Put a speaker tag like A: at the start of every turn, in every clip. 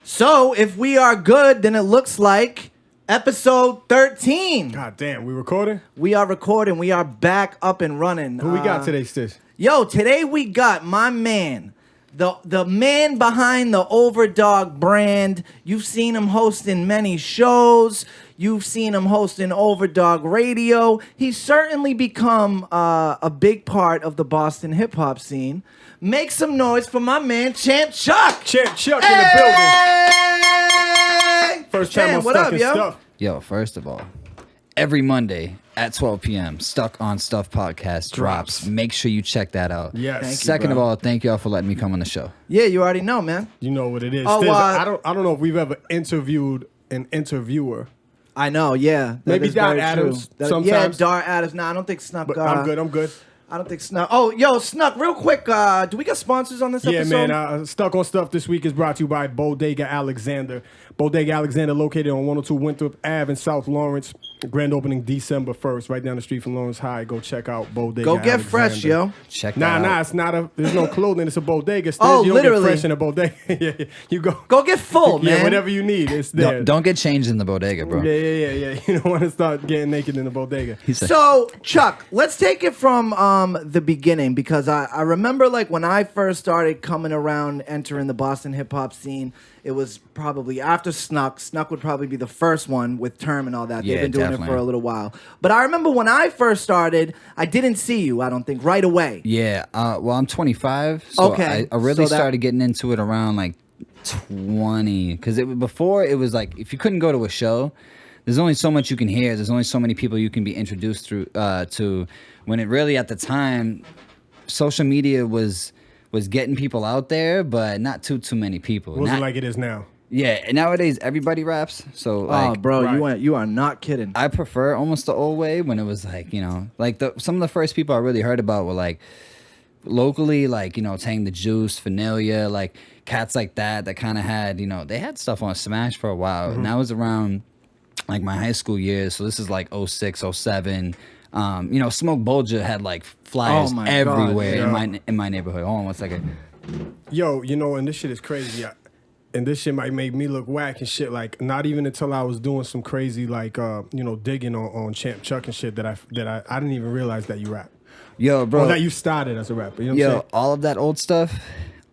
A: So, if we are good, then it looks like episode 13.
B: God damn, we recording?
A: We are recording. We are back up and running.
B: Who we got today, Stiz?
A: Yo, today we got my man, the man behind the OverDog brand. You've seen him hosting many shows. You've seen him hosting OverDog Radio. He's certainly become a big part of the Boston hip-hop scene. Make some noise for my man, Champ Chuck.
B: Champ Chuck in the building. First time on
A: what up, yo?
B: Stuff.
C: Yo, first of all, every Monday at 12 p.m., Stuck on Stuff Podcast drops. Make sure you check that out.
B: Yes.
A: Thank you,
C: Second of
A: bro.
C: all, thank y'all for letting me come on the show.
A: Yeah, you already know, man.
B: You know what it is.
A: Oh,
B: Stiz, I don't know if we've ever interviewed an interviewer.
A: I know, yeah.
B: Maybe
A: is
B: Dart
A: very
B: Adams
A: true.
B: sometimes.
A: Yeah, Dart Adams. Nah, I don't think Snuk.
B: But I'm good.
A: I don't think Snuk. Oh, yo, Snuk, real quick. Do we got sponsors on this episode?
B: Yeah, man. Stuck on Stuff this week is brought to you by Bodega Alexander. Bodega Alexander, located on 102 Winthrop Ave in South Lawrence. Grand opening December 1st, right down the street from Lawrence High. Go check out Bodega
A: Go get
B: Alexander.
A: fresh, yo.
C: Check that out.
B: Nah, it's not a. There's no clothing. It's a bodega. Stiz.
A: Oh,
B: you don't
A: literally.
B: get fresh in a bodega. Yeah. You go.
A: Go get full, man.
B: Yeah, whatever you need, it's there.
C: Don't get changed in the bodega, bro.
B: Yeah. You don't want to start getting naked in the bodega.
C: He said,
A: So, Chuck, let's take it from the beginning, because I remember, like, when I first started coming around, entering the Boston hip-hop scene, it was probably after Snuk. Snuk would probably be the first one with Term and all that.
C: Yeah,
A: They've been doing it
C: definitely.
A: for a little while. But I remember when I first started, I didn't see you, I don't think, right away.
C: yeah, well, I'm 25, so
A: Okay,
C: I really
A: so that-
C: started getting into it around, like, 20. Because before, it was like, if you couldn't go to a show, there's only so much you can hear. There's only so many people you can be introduced through to. When it really, at the time, social media was getting people out there, but not too many people.
B: Wasn't like it is now.
C: Yeah, and nowadays everybody raps. So like,
A: Oh, bro,
B: right.
A: you are not kidding.
C: I prefer almost the old way when it was like, you know, like some of the first people I really heard about were like locally, like, you know, Tang the Juice, Vanilla, like cats like that kind of had, you know, they had stuff on Smash for a while. And that was around like my high school years. So this is like 06, 07. You know, Smoke Bolger had like flyers
A: Oh my God,
C: everywhere
B: yeah.
C: in my neighborhood. Hold on 1 second.
B: Yo, you know, and this shit is crazy. And this shit might make me look whack and shit. Like, not even until I was doing some crazy, like, you know, digging on Champ Chuck and shit that I didn't even realize that you rap.
C: Yo, bro.
B: Or that you started as a rapper. You know what I'm saying?
C: All of that old stuff,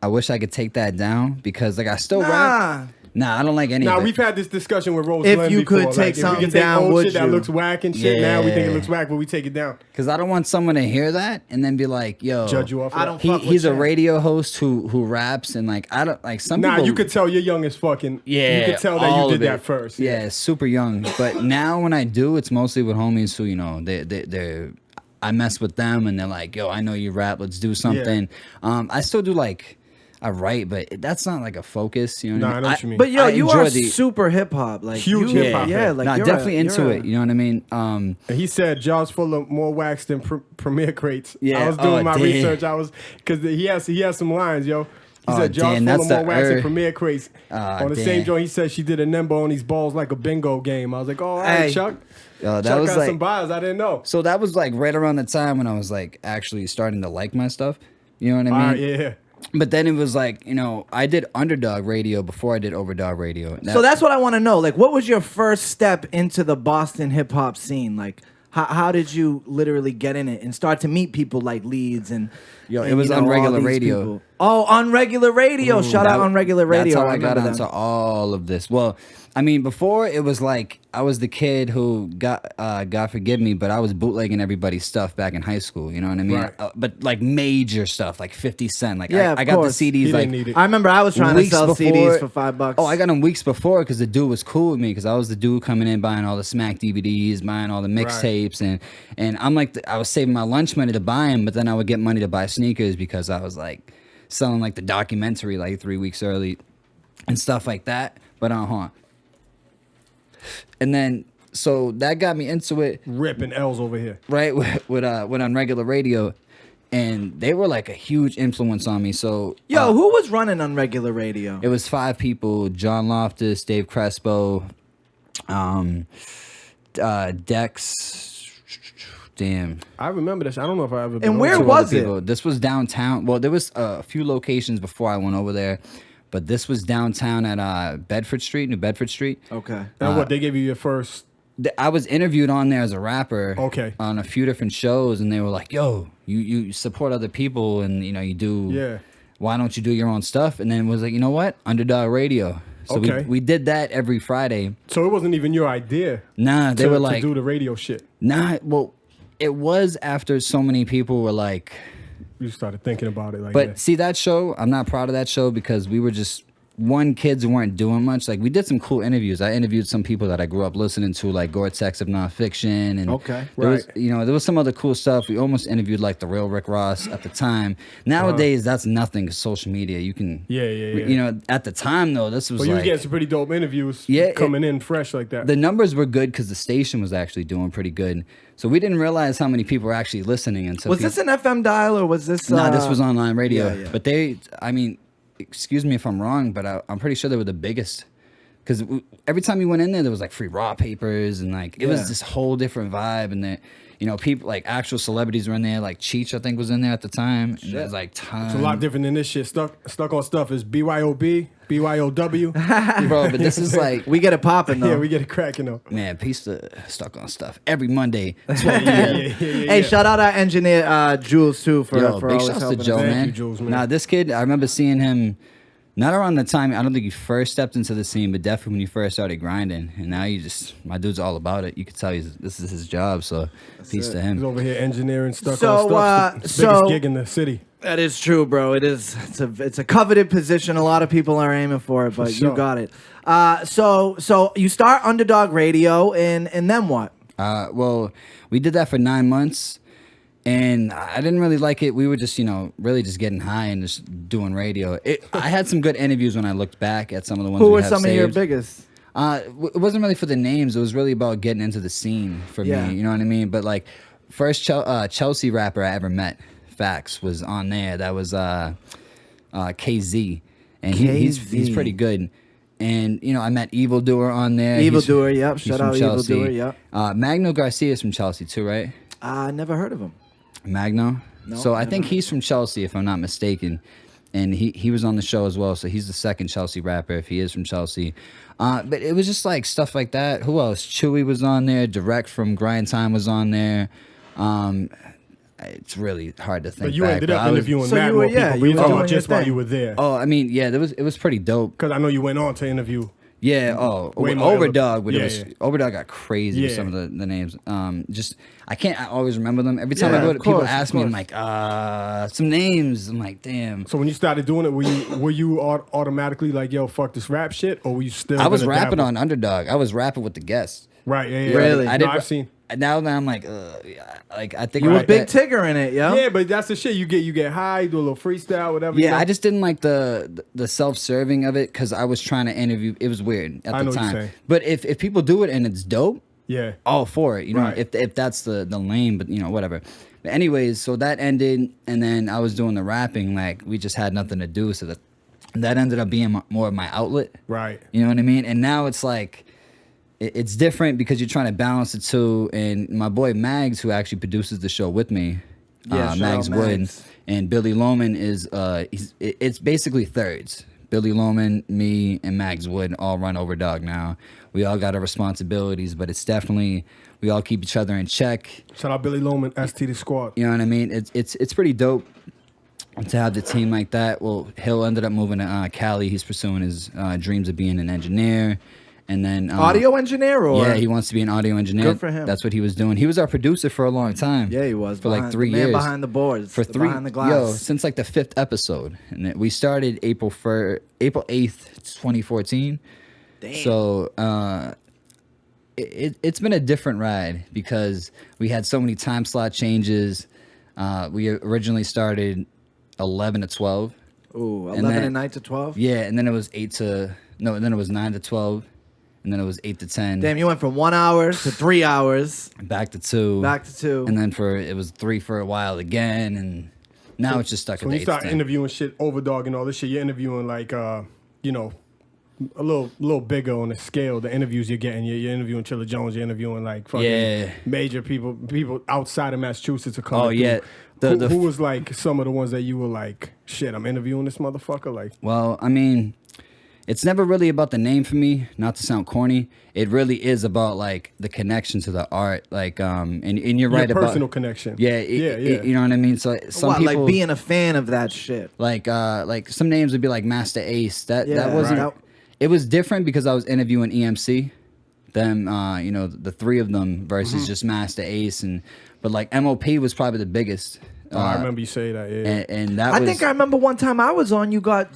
C: I wish I could take that down because like I still rap. Nah, I don't like any of it.
B: We've had this discussion with Rose
A: If
B: Lynn
A: you
B: before.
A: could take
B: if we
A: something
B: could take
A: down,
B: old
A: would
B: shit that
A: you?
B: looks whack and shit, now we think it
C: Yeah.
B: looks whack, but we take it down.
C: Because I don't want someone to hear that and then be like, yo,
B: Judge you off of
A: I
B: that.
A: don't fuck with
C: he's a
A: Champ.
C: radio host who raps and like I don't like some
B: Nah,
C: people.
B: you could tell you're young as fucking.
C: Yeah,
B: You could tell that
C: all
B: you
C: of
B: did
C: it.
B: that first.
C: Yeah, super young. But now when I do, it's mostly with homies who, you know, they're I mess with them and they're like, yo, I know you rap, let's do something. I still do like I write, but that's not like a focus, you know what
B: Nah,
C: I
B: I
C: mean?
B: know what you mean.
A: But yo,
C: I
A: you
C: enjoy
A: are super hip hop, like
B: Huge
A: you-
B: hip-hop
A: Yeah,
B: fan.
A: like
C: nah,
A: you're
C: definitely into
A: you're
C: it. You know what I mean?
B: And he said jars full of more wax than Premier crates.
C: Yeah,
B: I was doing my
C: damn.
B: research. Because he has some lines, yo. He
C: Oh,
B: said jars
C: damn,
B: full of
C: that's
B: more wax than
C: the
B: Premier crates. On the
C: damn.
B: same joint, he said she did a nimbo on these balls like a bingo game. I was like, oh, all right,
A: Hey.
B: Chuck.
C: That
B: Chuck
C: was
B: got
C: like
B: some bars I didn't know.
C: so that was like right around the time when I was like actually starting to like my stuff. You know what I mean?
B: All right, yeah.
C: But then it was like, you know, I did Underdog Radio before I did OverDog Radio.
A: So that's what I want to know. Like, what was your first step into the Boston hip hop scene? Like, how did you literally get in it and start to meet people like Leeds and?
C: Yo,
A: and,
C: it was
A: you know,
C: on
A: all
C: Regular
A: these
C: Radio.
A: people? Oh, on Regular Radio! Shout out on Regular Radio.
C: That's how I got
A: remember
C: onto
A: that.
C: all of this. Well, I mean, before it was like I was the kid who got God forgive me, but I was bootlegging everybody's stuff back in high school. You know what I mean?
B: Right.
C: But like major stuff, like 50 Cent. Like
A: Yeah,
C: I
A: of
C: got
A: course.
C: the CDs.
B: He
C: like
B: didn't need it.
A: I remember I was trying to
C: weeks
A: sell
C: before-
A: CDs for $5.
C: Oh, I got them weeks before because the dude was cool with me because I was the dude coming in buying all the Smack DVDs, buying all the mixtapes, and I'm like I was saving my lunch money to buy them, but then I would get money to buy sneakers because I was like selling like the documentary like 3 weeks early and stuff like that. But and then so that got me into it,
B: Ripping L's over here.
C: right? With on Regular Radio. And they were like a huge influence on me. So
A: Yo, who was running on Regular Radio?
C: it was 5 people: John Loftus, Dave Crespo, Dex. Damn.
B: I remember this. I don't know if I ever.
A: And where
C: Two
A: was
C: other
A: it?
C: people. This was downtown. Well, there was a few locations before I went over there, but this was downtown at Bedford Street, New Bedford Street.
A: Okay.
B: And what, they gave you your first...
C: I was interviewed on there as a rapper.
B: Okay.
C: On a few different shows, and they were like, "Yo, you support other people, and you do.
B: Yeah.
C: Why don't you do your own stuff?" And then it was like, you know what, OverDog Radio. So
B: Okay.
C: we did that every Friday.
B: So it wasn't even your idea.
C: Nah, they were like,
B: to do the radio shit.
C: nah. Well, it was after so many people were like.
B: You started thinking about it like
C: But
B: that.
C: see, that show, I'm not proud of that show because we were just kids who weren't doing much. Like, we did some cool interviews. I interviewed some people that I grew up listening to, like Gore-Tex of Nonfiction, and
A: Okay.
C: there
B: Right.
C: was, there was some other cool stuff. We almost interviewed like the real Rick Ross at the time. Nowadays, that's nothing. 'Cause social media, you can,
B: Yeah.
C: at the time though, this was
B: But you was
C: like
B: getting some pretty dope interviews.
C: Yeah,
B: coming in fresh like that.
C: the numbers were good because the station was actually doing pretty good. So we didn't realize how many people were actually listening until.
A: Was this an FM dial or was this?
C: No, this was online radio.
A: yeah.
C: But excuse me if I'm wrong, but I'm pretty sure they were the biggest. Because every time you went in there was like free raw papers and like it was this whole different vibe. And people like actual celebrities were in there. Like Cheech, I think, was in there at the time. And there's like tons.
B: It's a lot different than this shit. Stuck on Stuff is BYOB, BYOW.
C: Bro, but this is like,
A: We get it popping though.
B: Yeah, we get it cracking though.
C: man, peace to Stuck on Stuff every Monday. 12
B: Yeah.
A: Hey, shout out our engineer Jules too for
C: Yo,
A: for
C: big
A: always
C: shouts to
A: helping
C: Joe,
A: us.
B: Thank
C: man.
B: you, Jules, man.
C: Nah, this kid, I remember seeing him not around the time, I don't think he first stepped into the scene, but definitely when he first started grinding. And now my dude's all about it. You could tell this is his job, so peace to
B: He's
C: him.
B: over here engineering Stuck
A: So,
B: on Stuff. It's the biggest gig in the city.
A: That is true, bro. It is. It's a coveted position. A lot of people are aiming for it, but
B: sure.
A: you got it. So you start OverDog Radio, and then what?
C: Well, we did that for 9 months, and I didn't really like it. We were just, really just getting high and just doing radio. I had some good interviews when I looked back at some of the ones.
A: Who
C: we
A: were
C: have
A: some of your
C: saved.
A: biggest?
C: It wasn't really for the names. It was really about getting into the scene for
A: Yeah.
C: me. You know what I mean? But like, first Chelsea rapper I ever met, Fax, was on there. That was KZ, and he's
A: KZ.
C: pretty good. And I met Evildoer on there.
A: Evildoer, yep.
C: He's
A: Shout
C: from
A: out
C: Chelsea.
A: Evildoer, yep.
C: Magno Garcia is from Chelsea too, right?
A: I never heard of him.
C: Magno.
A: No,
C: So I
A: never
C: think
A: heard.
C: he's from Chelsea, if I'm not mistaken. And he was on the show as well. So he's the second Chelsea rapper if he is from Chelsea. But it was just like stuff like that. Who else? Chewy was on there. Direct from Grind Time was on there. It's really hard to think.
B: But you
C: back,
B: ended
C: but
B: up
C: I was-
B: interviewing
A: So
B: mad
A: you
B: more
A: were- yeah,
B: people.
A: you
B: But you
A: were
B: talking
A: doing
B: about just
A: your
B: while
A: thing.
B: you were there.
C: Oh, I mean, yeah, it was pretty dope.
B: Because I know you went on to interview.
C: Yeah. Oh,
B: Way more
C: OverDog. But
B: yeah,
C: it was
B: yeah.
C: OverDog got crazy with
B: Yeah.
C: some of the names. I can't always remember them. Every time
A: Yeah,
C: I go
A: of
C: to people
A: course,
C: ask
A: of
C: me, I'm
A: course.
C: like, some names. I'm like, damn.
B: So when you started doing it, were you automatically like, yo, fuck this rap shit? Or were you still
C: I was
B: gonna
C: rapping
B: dabble?
C: on OverDog. I was rapping with the guests.
B: Right, yeah.
A: Really?
B: I
C: did.
B: I've seen.
C: Now that I'm like, I think
A: You were
C: about
A: Big
C: that.
A: Tigger in it, yo.
B: Yeah, but that's the shit. You get high, do a little freestyle, whatever.
C: Yeah,
B: you know?
C: I just didn't like the self-serving of it because I was trying to interview. It was weird at
B: I
C: the
B: know what you're
C: time.
B: saying.
C: But if people do it and it's dope,
B: Yeah.
C: all for it.
B: Right.
C: If that's the lane, but whatever. But anyways, so that ended, and then I was doing the rapping. Like we just had nothing to do, so that ended up being more of my outlet.
B: Right.
C: You know what I mean? And now it's like, it's different because you're trying to balance the two. And my boy Mags, who actually produces the show with me,
A: Yeah, shout
C: Mags
A: out
C: Wood,
A: Mags.
C: and Billy Loman is, it's basically thirds. Billy Loman, me, and Mags Wood all run OverDog now. We all got our responsibilities, but it's definitely, we all keep each other in check.
B: Shout out Billy Loman, ST the Squad.
C: You know what I mean? It's pretty dope to have the team like that. Well, Hill ended up moving to Cali. He's pursuing his dreams of being an engineer. And then
A: Audio engineer, or
C: yeah, he wants to be an audio engineer.
A: Good for him.
C: That's what he was doing. He was our producer for a long time.
A: Yeah, he was
C: for like 3
A: the man
C: years.
A: behind the boards,
C: For
A: behind the glass.
C: Yo, since like the 5th episode, and we started April 8th, 2014.
A: Damn.
C: So it's been a different ride because we had so many time slot changes. We originally started 11 to 12.
A: Ooh,
C: and
A: 11
C: then-
A: and 9 to 12.
C: Yeah, and then it was 9 to 12, and then it was 8 to 10.
A: Damn, you went from 1 hour to 3 hours,
C: Back to 2.
A: back to 2.
C: And then it was 3 for a while again, and now it's just stuck
B: So
C: at
B: when
C: the
B: you
C: 8 to
B: start
C: 10.
B: interviewing shit, OverDog and all this shit, you're interviewing like, a little bigger on the scale. The interviews you're getting, you're interviewing Chilla Jones, you're interviewing like fucking
C: Yeah.
B: major people outside of Massachusetts are coming.
C: Oh, yeah.
B: Who was like some of the ones that you were like, shit, I'm interviewing this motherfucker? Like,
C: Well, I mean, it's never really about the name for me, not to sound corny. It really is about like the connection to the art, like and you're right
B: Your
C: about
B: personal connection.
C: Yeah, you know what I mean. So some people
A: like being a fan of that shit.
C: like some names would be like Master Ace. That wasn't.
A: Right.
C: It was different because I was interviewing EMC, them the three of them versus just Master Ace but like MOP was probably the biggest.
B: I remember you say that. Yeah,
C: and that
A: I think I remember one time I was on. You got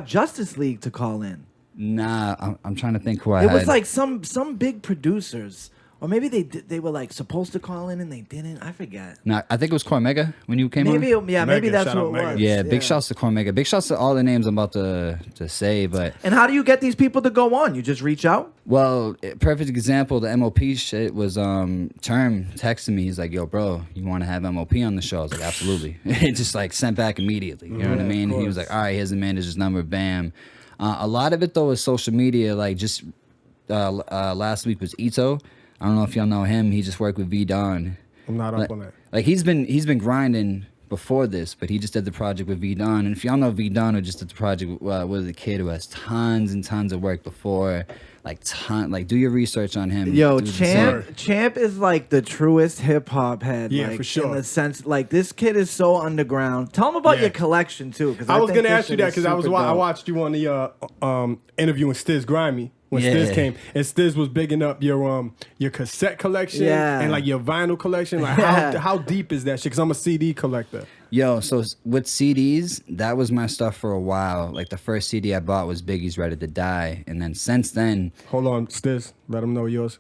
A: Justice League to call in.
C: Nah, I'm trying to think who I
A: It
C: had.
A: was like some big producers, or maybe they were like supposed to call in and they didn't. I forget.
C: Nah, I think it was Cormega when you came
A: Maybe
C: on.
A: maybe that's
B: shout
A: what
B: out
A: it
B: Mega.
A: was.
C: Yeah, big shouts to Cormega. Big shouts to all the names I'm about to say, but
A: And how do you get these people to go on? You just reach out.
C: well, perfect example, the MOP shit was Term texted me. He's like, "Yo, bro, you want to have MOP on the show?" I was like, "Absolutely." It just like sent back immediately. You know what I mean? He was like, "All right, here's the manager's number." Bam. A lot of it though is social media. Like just last week was Ito. I don't know if y'all know him. He just worked with V Don.
B: I'm not up on that.
C: Like he's been grinding before this, but he just did the project with V Don. And if y'all know V Don, who just did the project with a kid who has tons and tons of work before. Like do your research on him.
A: Yo,
C: Dude,
A: Champ is like the truest hip hop head.
B: Yeah,
A: like,
B: for sure.
A: In the sense, like this kid is so underground. Tell him about
B: Yeah.
A: your collection too, because
B: I was
A: think
B: gonna
A: this
B: ask you
A: shit
B: that
A: is
B: because I
A: super dope.
B: watched you on the interview with Stiz Grimy when
C: Yeah.
B: Stiz came, and Stiz was bigging up your cassette collection
A: Yeah.
B: and like your vinyl collection. Like
A: Yeah.
B: how deep is that shit? Because I'm a CD collector.
C: Yo, so with CDs, that was my stuff for a while. Like the first CD I bought was Biggie's Ready to Die, and then since then,
B: Hold on, Stiz, let them know yours.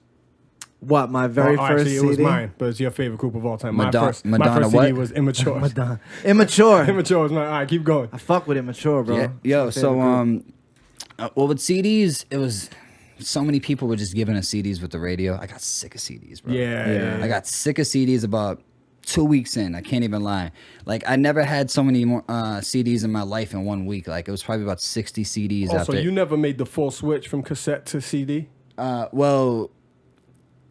A: What my very
B: Oh,
A: first
B: actually,
A: CD?
B: it was mine, but it's your favorite group of all time. My first
C: Madonna
B: CD
C: what?
B: was Immature.
A: Immature.
B: Immature was mine. All right, keep going.
A: I fuck with Immature, bro.
C: yeah,
A: It's
C: yo,
A: my
C: so
A: favorite group.
C: well, with CDs, it was so many people were just giving us CDs with the radio. I got sick of CDs, bro.
B: Yeah.
C: I got sick of CDs about 2 weeks in. I can't even lie. Like I never had so many more CDs in my life in 1 week. Like it was probably about 60 CDs.
B: Also,
C: after.
B: you never made the full switch from cassette to CD.
C: Well,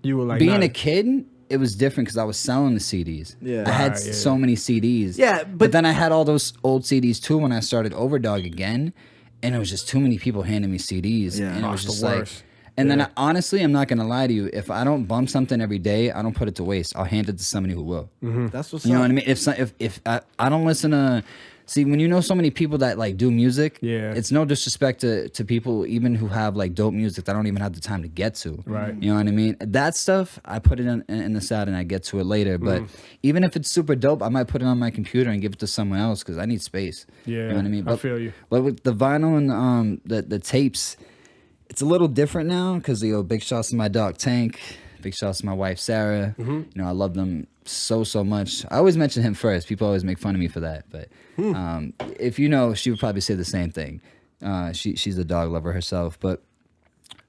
B: You were like
C: being
B: nah.
C: a kid, it was different because I was selling the CDs.
A: Yeah.
C: I had
B: Right, yeah.
C: so many CDs.
A: Yeah,
C: but then I had all those old CDs too when I started OverDog again, and it was just too many people handing me CDs.
A: Yeah.
C: And it was
B: That's
C: just
B: the
C: like.
B: worst.
C: And then
B: Yeah.
C: honestly, I'm not gonna lie to you. If I don't bump something every day, I don't put it to waste. I'll hand it to somebody who will.
A: That's what's
C: You know
A: up.
C: what I mean? If I don't listen to, see, when you know so many people that like do music,
B: Yeah.
C: it's no disrespect to people even who have like dope music that I don't even have the time to get to.
B: Right.
C: You know what I mean? That stuff I put it in the side and I get to it later. But even if it's super dope, I might put it on my computer and give it to someone else because I need space.
B: Yeah,
C: You know what I mean?
B: I feel you.
C: But with the vinyl and the tapes, it's a little different now because big shouts to my dog Tank, big shouts to my wife Sarah. You know, I love them so much. I always mention him first. People always make fun of me for that, but if you know, she would probably say the same thing. She's a dog lover herself, but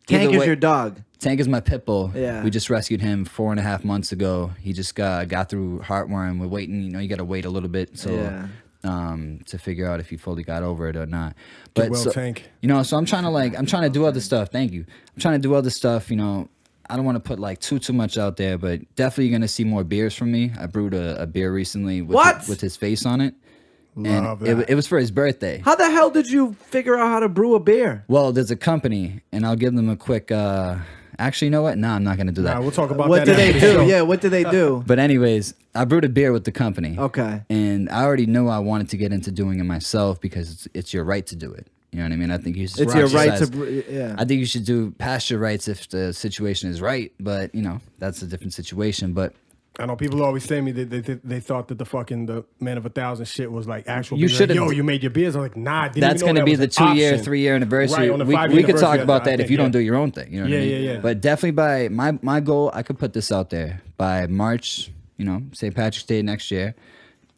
A: Tank
C: either
A: is
C: way-
A: your dog.
C: Tank is my pit bull.
A: Yeah.
C: We just rescued him 4.5 months ago. He just got through heartworm. We're waiting. You know, you got to wait a little bit to figure out if you fully got over it or not. But
B: well,
C: so,
B: Tank.
C: you know, so I'm trying to do other stuff. Thank you. I'm trying to do other stuff. You know, I don't want to put like too much out there, but definitely gonna see more beers from me. I brewed a beer recently with his face on it.
B: Love
C: And
B: that.
C: it was for his birthday.
A: How the hell did you figure out how to brew a beer?
C: Well, there's a company, and I'll give them a quick. Actually, you know what? No, I'm not gonna do that.
B: Nah, we'll talk about
A: What
B: that.
A: do they
B: after the
A: do?
B: show.
A: Yeah, what do they do?
C: But anyways, I brewed a beer with the company.
A: Okay.
C: And I already knew I wanted to get into doing it myself because it's your right to do it. You know what I mean? I think you should.
A: It's your right to
C: exercise-
A: yeah.
C: I think you should do past your rights if the situation is right, but you know that's a different situation. But
B: I know people always say to me that they thought that the Man of 1,000 shit was like actual.
C: You
B: beer. Like,
C: should've-
B: yo, you made your beers. I'm like, nah, I didn't
C: that's
B: going to
C: be the 2-year, 3-year anniversary.
B: Right, on the
C: we
B: 5-year
C: could talk
B: anniversary,
C: about
B: I
C: that if
B: think,
C: you don't
B: yeah.
C: do your own thing. You know what I mean?
B: Yeah.
C: But definitely by my goal, I could put this out there by March. You know, St. Patrick's Day next year.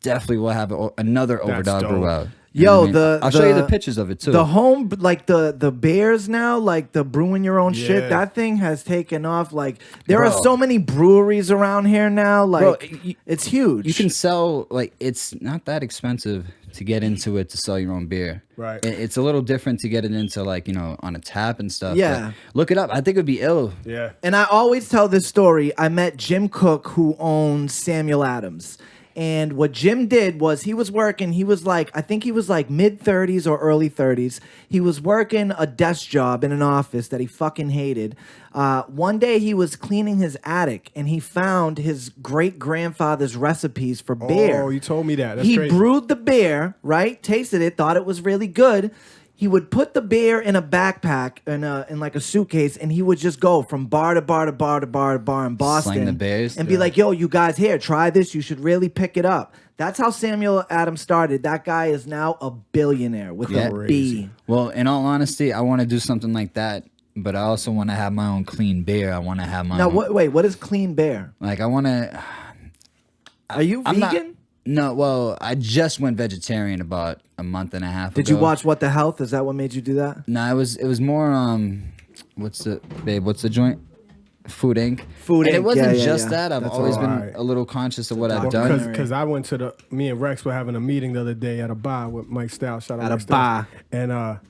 C: Definitely will have another
B: That's
C: Overdog brew
B: dope.
C: out. You know
A: Yo,
C: what I mean? I'll show you the pictures of it too.
A: The home, like the beers now, like the brewing your own
B: Yeah.
A: shit. That thing has taken off. Like there are
C: Bro.
A: so many breweries around here now. Like
C: Bro,
A: it's huge.
C: You can sell, like, it's not that expensive to get into it to sell your own beer.
B: Right.
C: It's a little different to get it into, like, you know, on a tap and stuff.
A: Yeah.
C: But look it up. I think it would be ill.
B: Yeah.
A: And I always tell this story. I met Jim Cook, who owns Samuel Adams. And what Jim did was he was working, I think he was like mid-30s or early 30s. He was working a desk job in an office that he fucking hated. One day he was cleaning his attic and he found his great-grandfather's recipes for beer.
B: Oh, you told me that. That's
A: he
B: crazy.
A: brewed the beer, right? Tasted it, thought it was really good. He would put the beer in a backpack in like a suitcase, and he would just go from bar to bar to bar to bar to bar in Boston.
C: Sling the beers.
A: And be like, yo, you guys here, try this. You should really pick it up. That's how Samuel Adams started. That guy is now a billionaire with a B.
C: Well, in all honesty, I want to do something like that, but I also want to have my own clean beer. I want to have my own.
A: Now, wait, what is clean beer?
C: Like, I want to.
A: Are you vegan?
C: No, well, I just went vegetarian about a month and a half ago.
A: Did you watch What the Health? Is that what made you do that?
C: No, it was more what's the joint? Food Inc.
A: Food
C: and
A: Inc.
C: It wasn't
A: Yeah,
C: just
A: yeah.
C: that. I've
A: That's
C: always
A: all
C: been
B: right.
C: a little conscious of what I've done.
B: Because I went to me and Rex were having a meeting the other day at a bar with Mike Styles. Shout out
A: At a
B: Mike
A: bar.
B: Styles. And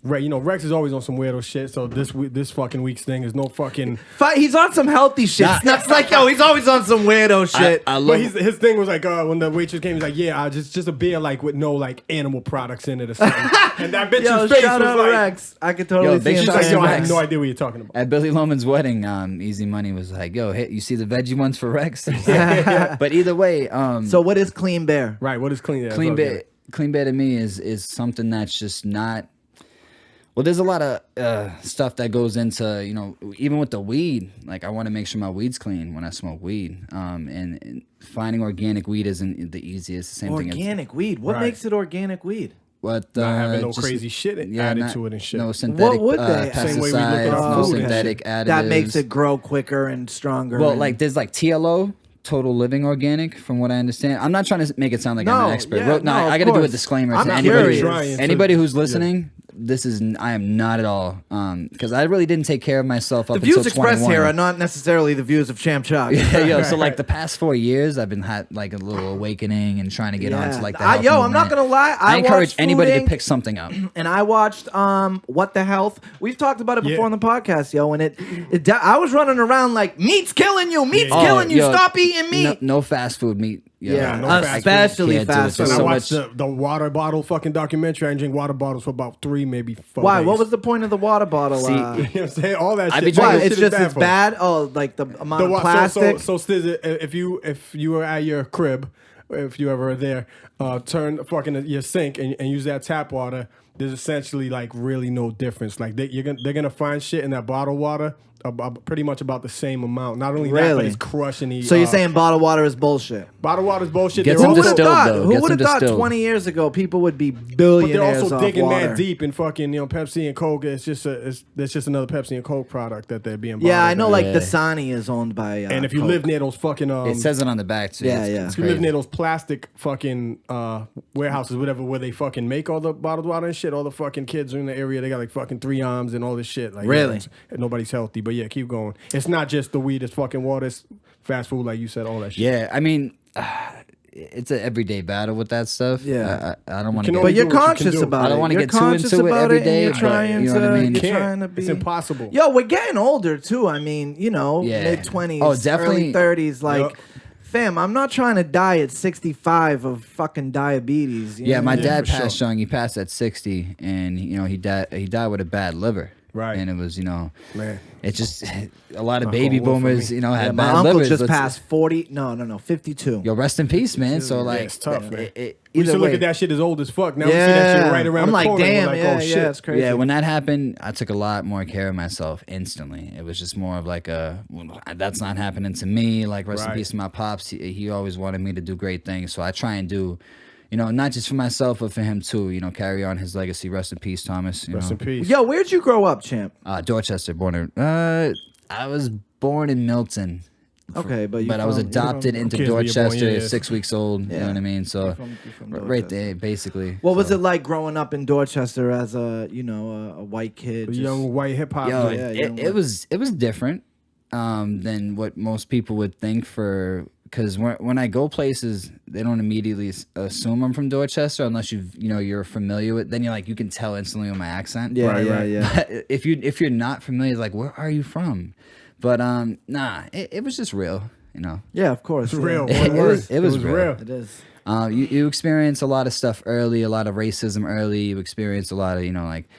B: Rex is always on some weirdo shit. So this fucking week's thing is no fucking.
A: He's on some healthy shit. Snuk's like, yo, he's always on some weirdo shit.
C: I
B: But
C: love
B: his thing was like when the waitress came, he's like, yeah, just a beer like with no like animal products in it or something. And that bitch's
A: Yo,
B: face
A: shout
B: was
A: out
B: like,
A: Rex. I could totally
C: Yo,
A: see
C: big
A: him
B: she's
C: shout
B: like,
C: out
A: saying
B: yo, I
A: Rex.
B: have no idea what you're talking about.
C: At Billy Loman's wedding, Easy Money was like, "Yo, hey, you see the veggie ones for Rex?" But either way,
A: So what is clean beer?
B: Right, what is clean? Yeah,
C: clean
B: it's all
C: beer. Clean beer to me is something that's just not. Well, there's a lot of stuff that goes into, even with the weed. Like, I want to make sure my weed's clean when I smoke weed. And finding organic weed isn't the easiest. The same thing as
A: Organic weed. What
B: Right.
A: makes it organic weed?
C: what
B: Not having no
C: just-
B: crazy shit added
C: not-
B: to it and shit.
C: No synthetic
A: would they?
B: Same way we look
C: pesticides,
B: at our
C: no
B: food and
C: synthetic
B: shit.
C: additives.
A: That makes it grow quicker and stronger.
C: Well,
A: and-
C: like there's like TLO, Total Living Organic, from what I understand. I'm not trying to make it sound like I'm
A: No,
C: an expert.
A: yeah, no,
C: I
A: of
C: got to do a
A: course.
C: disclaimer
A: I'm
C: to
A: curious.
C: anybody who's listening. I am not at all, because I really didn't take care of myself up
A: the views
C: until
A: expressed
C: 21.
A: here are not necessarily the views of Champ Chuck.
C: Yo, so like the past 4 years, I've been had like a little awakening and trying to get onto like the health
A: I'm not
C: movement.
A: gonna lie.
C: I encourage
A: watched Food
C: anybody to
A: Inc.
C: pick something up.
A: And I watched What the Health. We've talked about it before
B: Yeah.
A: on the podcast, yo. And I was running around like, meat's killing you, meat's
C: Oh,
A: killing you.
C: yo,
A: Stop eating meat.
C: No fast food meat. Yo,
A: Yeah,
B: no
C: I
B: fast
A: especially
C: can't do it.
A: fast
C: There's
A: food.
B: And I
C: so
B: watched
C: much-
B: the water bottle fucking documentary. I drank water bottles for about 3, maybe 4
A: Why?
B: days.
A: What was the point of the water bottle?
C: See,
B: You know what I'm saying? All that
C: I
B: shit.
C: be
B: All
A: why?
B: that
C: drinking-
A: It's
B: shit is
A: just it's
B: for.
A: bad. Oh, like the amount of
B: So
A: plastic.
B: so Stiz, if you were at your crib, if you ever are there, turn fucking your sink and use that tap water. There's essentially like really no difference. Like they're gonna find shit in that bottled water pretty much about the same amount. Not only that, but
A: Really?
B: it's crushing the.
A: So you're saying bottled water is bullshit?
B: bottled water's bullshit?
C: Gets
B: They're
C: them
A: Who would
B: also-
A: have
C: distilled,
A: thought?
C: though.
A: Who
C: Gets
A: would have
C: them
A: thought
C: distilled.
A: 20 years ago people would be
B: But they're
A: billionaires
B: also
A: off
B: digging
A: water?
B: mad deep in fucking Pepsi and Coke. It's just another Pepsi and Coke product that they're being.
A: Yeah, I know.
B: bottled
A: Like
B: in.
A: Dasani is owned by.
B: And if you
A: Coke.
B: live near those fucking
C: It says it on the back too.
A: Yeah,
C: It's-
A: yeah.
C: it's
B: if you live
C: crazy.
B: near those plastic fucking warehouses, whatever, where they fucking make all the bottled water and shit, all the fucking kids are in the area. They got like fucking 3 arms and all this shit. Like,
A: Really?
B: and nobody's healthy. But yeah, keep going. It's not just the weed. It's fucking water. It's fast food, like you said, all that shit.
C: Yeah, I mean, it's an everyday battle with that stuff.
A: Yeah.
C: I don't want
B: can
C: to.
B: only
A: But you're
B: do what you can
A: conscious
B: do.
A: about it.
C: I don't wanna
A: You're
C: get too
A: conscious
C: into it
A: about
C: every
A: and
C: day,
A: You're
C: but
A: trying
C: you know what I mean?
A: You're
B: Can't.
A: trying to be.
B: It's impossible.
A: Yo, we're getting older too. I mean,
C: Yeah.
A: mid-20s,
C: Oh, definitely.
A: early 30s. Like,
B: Yup.
A: fam, I'm not trying to die at 65 of fucking diabetes. You
C: Yeah,
A: know
C: my
A: what I mean?
C: dad
B: for
C: passed
B: sure.
C: young. He passed at 60, and he died with a bad liver.
B: Right.
C: And it was
B: Man.
C: it just a lot of
B: Uncle
C: baby
B: Will for
C: boomers
B: me.
C: had
A: Yeah,
C: bad
A: my uncle
C: livers.
A: just
C: Let's-
A: passed 40. No, 52.
C: Yo, rest in peace, man. So
B: Yeah,
C: like,
B: it's tough, man. We
C: either
B: used to look
C: way-
B: at that shit as old as fuck. Now we see that shit right around
A: I'm
B: the
A: like,
B: corner.
A: damn,
B: We're like,
A: yeah,
B: oh shit.
A: yeah, it's crazy.
C: Yeah, when that happened, I took a lot more care of myself instantly. It was just more of like that's not happening to me. Like, rest in
B: Right.
C: peace to my pops. He always wanted me to do great things. So I try and do, not just for myself, but for him too. Carry on his legacy. Rest in peace, Thomas.
B: Rest in peace.
A: Yo, where'd you grow up, champ?
C: Dorchester, I was born in Milton.
A: Okay, but
C: I was adopted into
B: kids where you're born,
C: Dorchester,
B: yeah.
C: 6 weeks old. You
A: Yeah.
C: know what I mean? So
A: You're from
C: right
A: Dorchester.
C: there, basically.
A: What was it like growing up in Dorchester as a white kid?
B: A
A: just-
B: young white hip hop.
C: Yo,
A: yeah,
C: it was different than what most people would think because when I go places, they don't immediately assume I'm from Dorchester unless you're familiar with. Then you can tell instantly with my accent.
A: Yeah,
B: Right,
A: yeah,
B: right.
A: yeah.
C: But if you're not familiar, like, where are you from? But nah, it was just real. you know.
A: Yeah, of course.
B: It's real.
C: It
B: One word.
C: it was real.
A: It is.
C: You experience a lot of stuff early, a lot of racism early. You experience a lot of, like,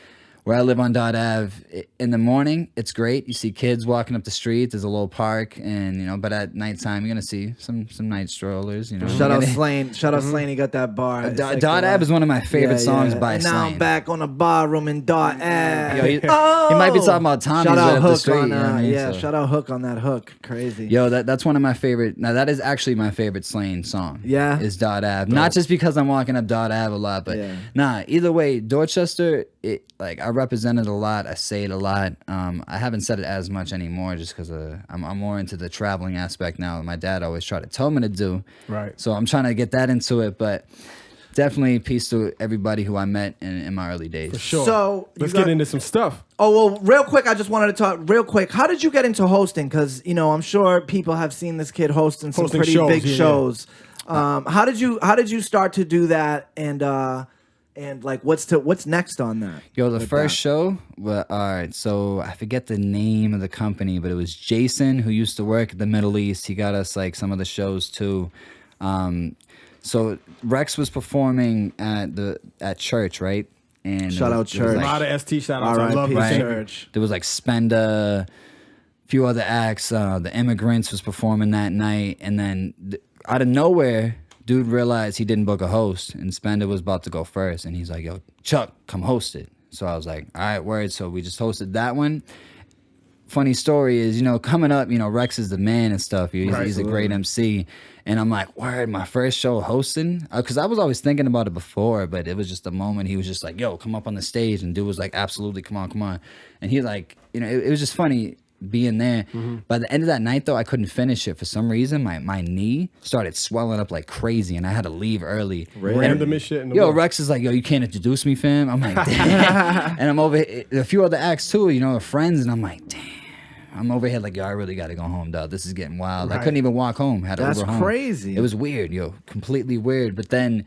C: where I live on Dot Ave, in the morning, it's great. You see kids walking up the street. There's a little park, and but at nighttime, you're gonna see some night strollers.
A: Shout out Slane. Shout out Slane. He got that bar.
C: Dot Ave is one of my favorite songs by
A: and
C: Slane.
A: now I'm back on a bar room in Dot Ave.
C: Yo, he might be talking about Tommy's
A: Shout out
C: right up the
A: Hook
C: street.
A: on
C: You know what I mean?
A: shout out Hook on that hook. Crazy.
C: Yo, that's one of my favorite. Now that is actually my favorite Slane song.
A: Yeah?
C: Is Dot Ave. Not just because I'm walking up Dot Ave a lot, but either way, Dorchester. I represented a lot. I say it a lot. I haven't said it as much anymore just because I'm more into the traveling aspect now. My dad always tried to tell me to do.
B: Right.
C: So I'm trying to get that into it, but definitely peace to everybody who I met in my early days.
B: For sure.
A: So
B: let's get into some stuff.
A: Oh, well, real quick, I just wanted to talk real quick. How did you get into hosting? Because, I'm sure people have seen this kid hosting some pretty big shows. How did you start to do that? And like, what's next on that?
C: Yo, the first show, all right, so I forget the name of the company, but it was Jason, who used to work at the Middle East. He got us like some of the shows too. So Rex was performing at church, right? And
A: shout out church.
B: A lot of ST shout outs. I love
A: right.
B: church.
C: There was like Spenda, a few other acts. The Immigrants was performing that night, and then out of nowhere, dude realized he didn't book a host, and Spender was about to go first, and he's like, "Yo, Chuck, come host it." So I was like, "All right, word." So we just hosted that one. Funny story is, coming up, Rex is the man and stuff. He's a great MC, and I'm like, "Word, my first show hosting," because I was always thinking about it before, but it was just a moment. He was just like, "Yo, come up on the stage," and dude was like, "Absolutely, come on," and he like, it was just funny being there. By the end of that night, though, I couldn't finish it for some reason. My knee started swelling up like crazy, and I had to leave early.
B: Random as shit.
C: Yo, Rex is like, "Yo, you can't introduce me, fam." I'm like, "Damn." And I'm over here, a few other acts too, friends, and I'm like, "Damn." I'm over here like, "Yo, I really got to go home, dog. This is getting wild."
B: Right.
C: I couldn't even walk home. Had to Uber home.
A: That's crazy.
C: It was weird, yo, completely weird. But then,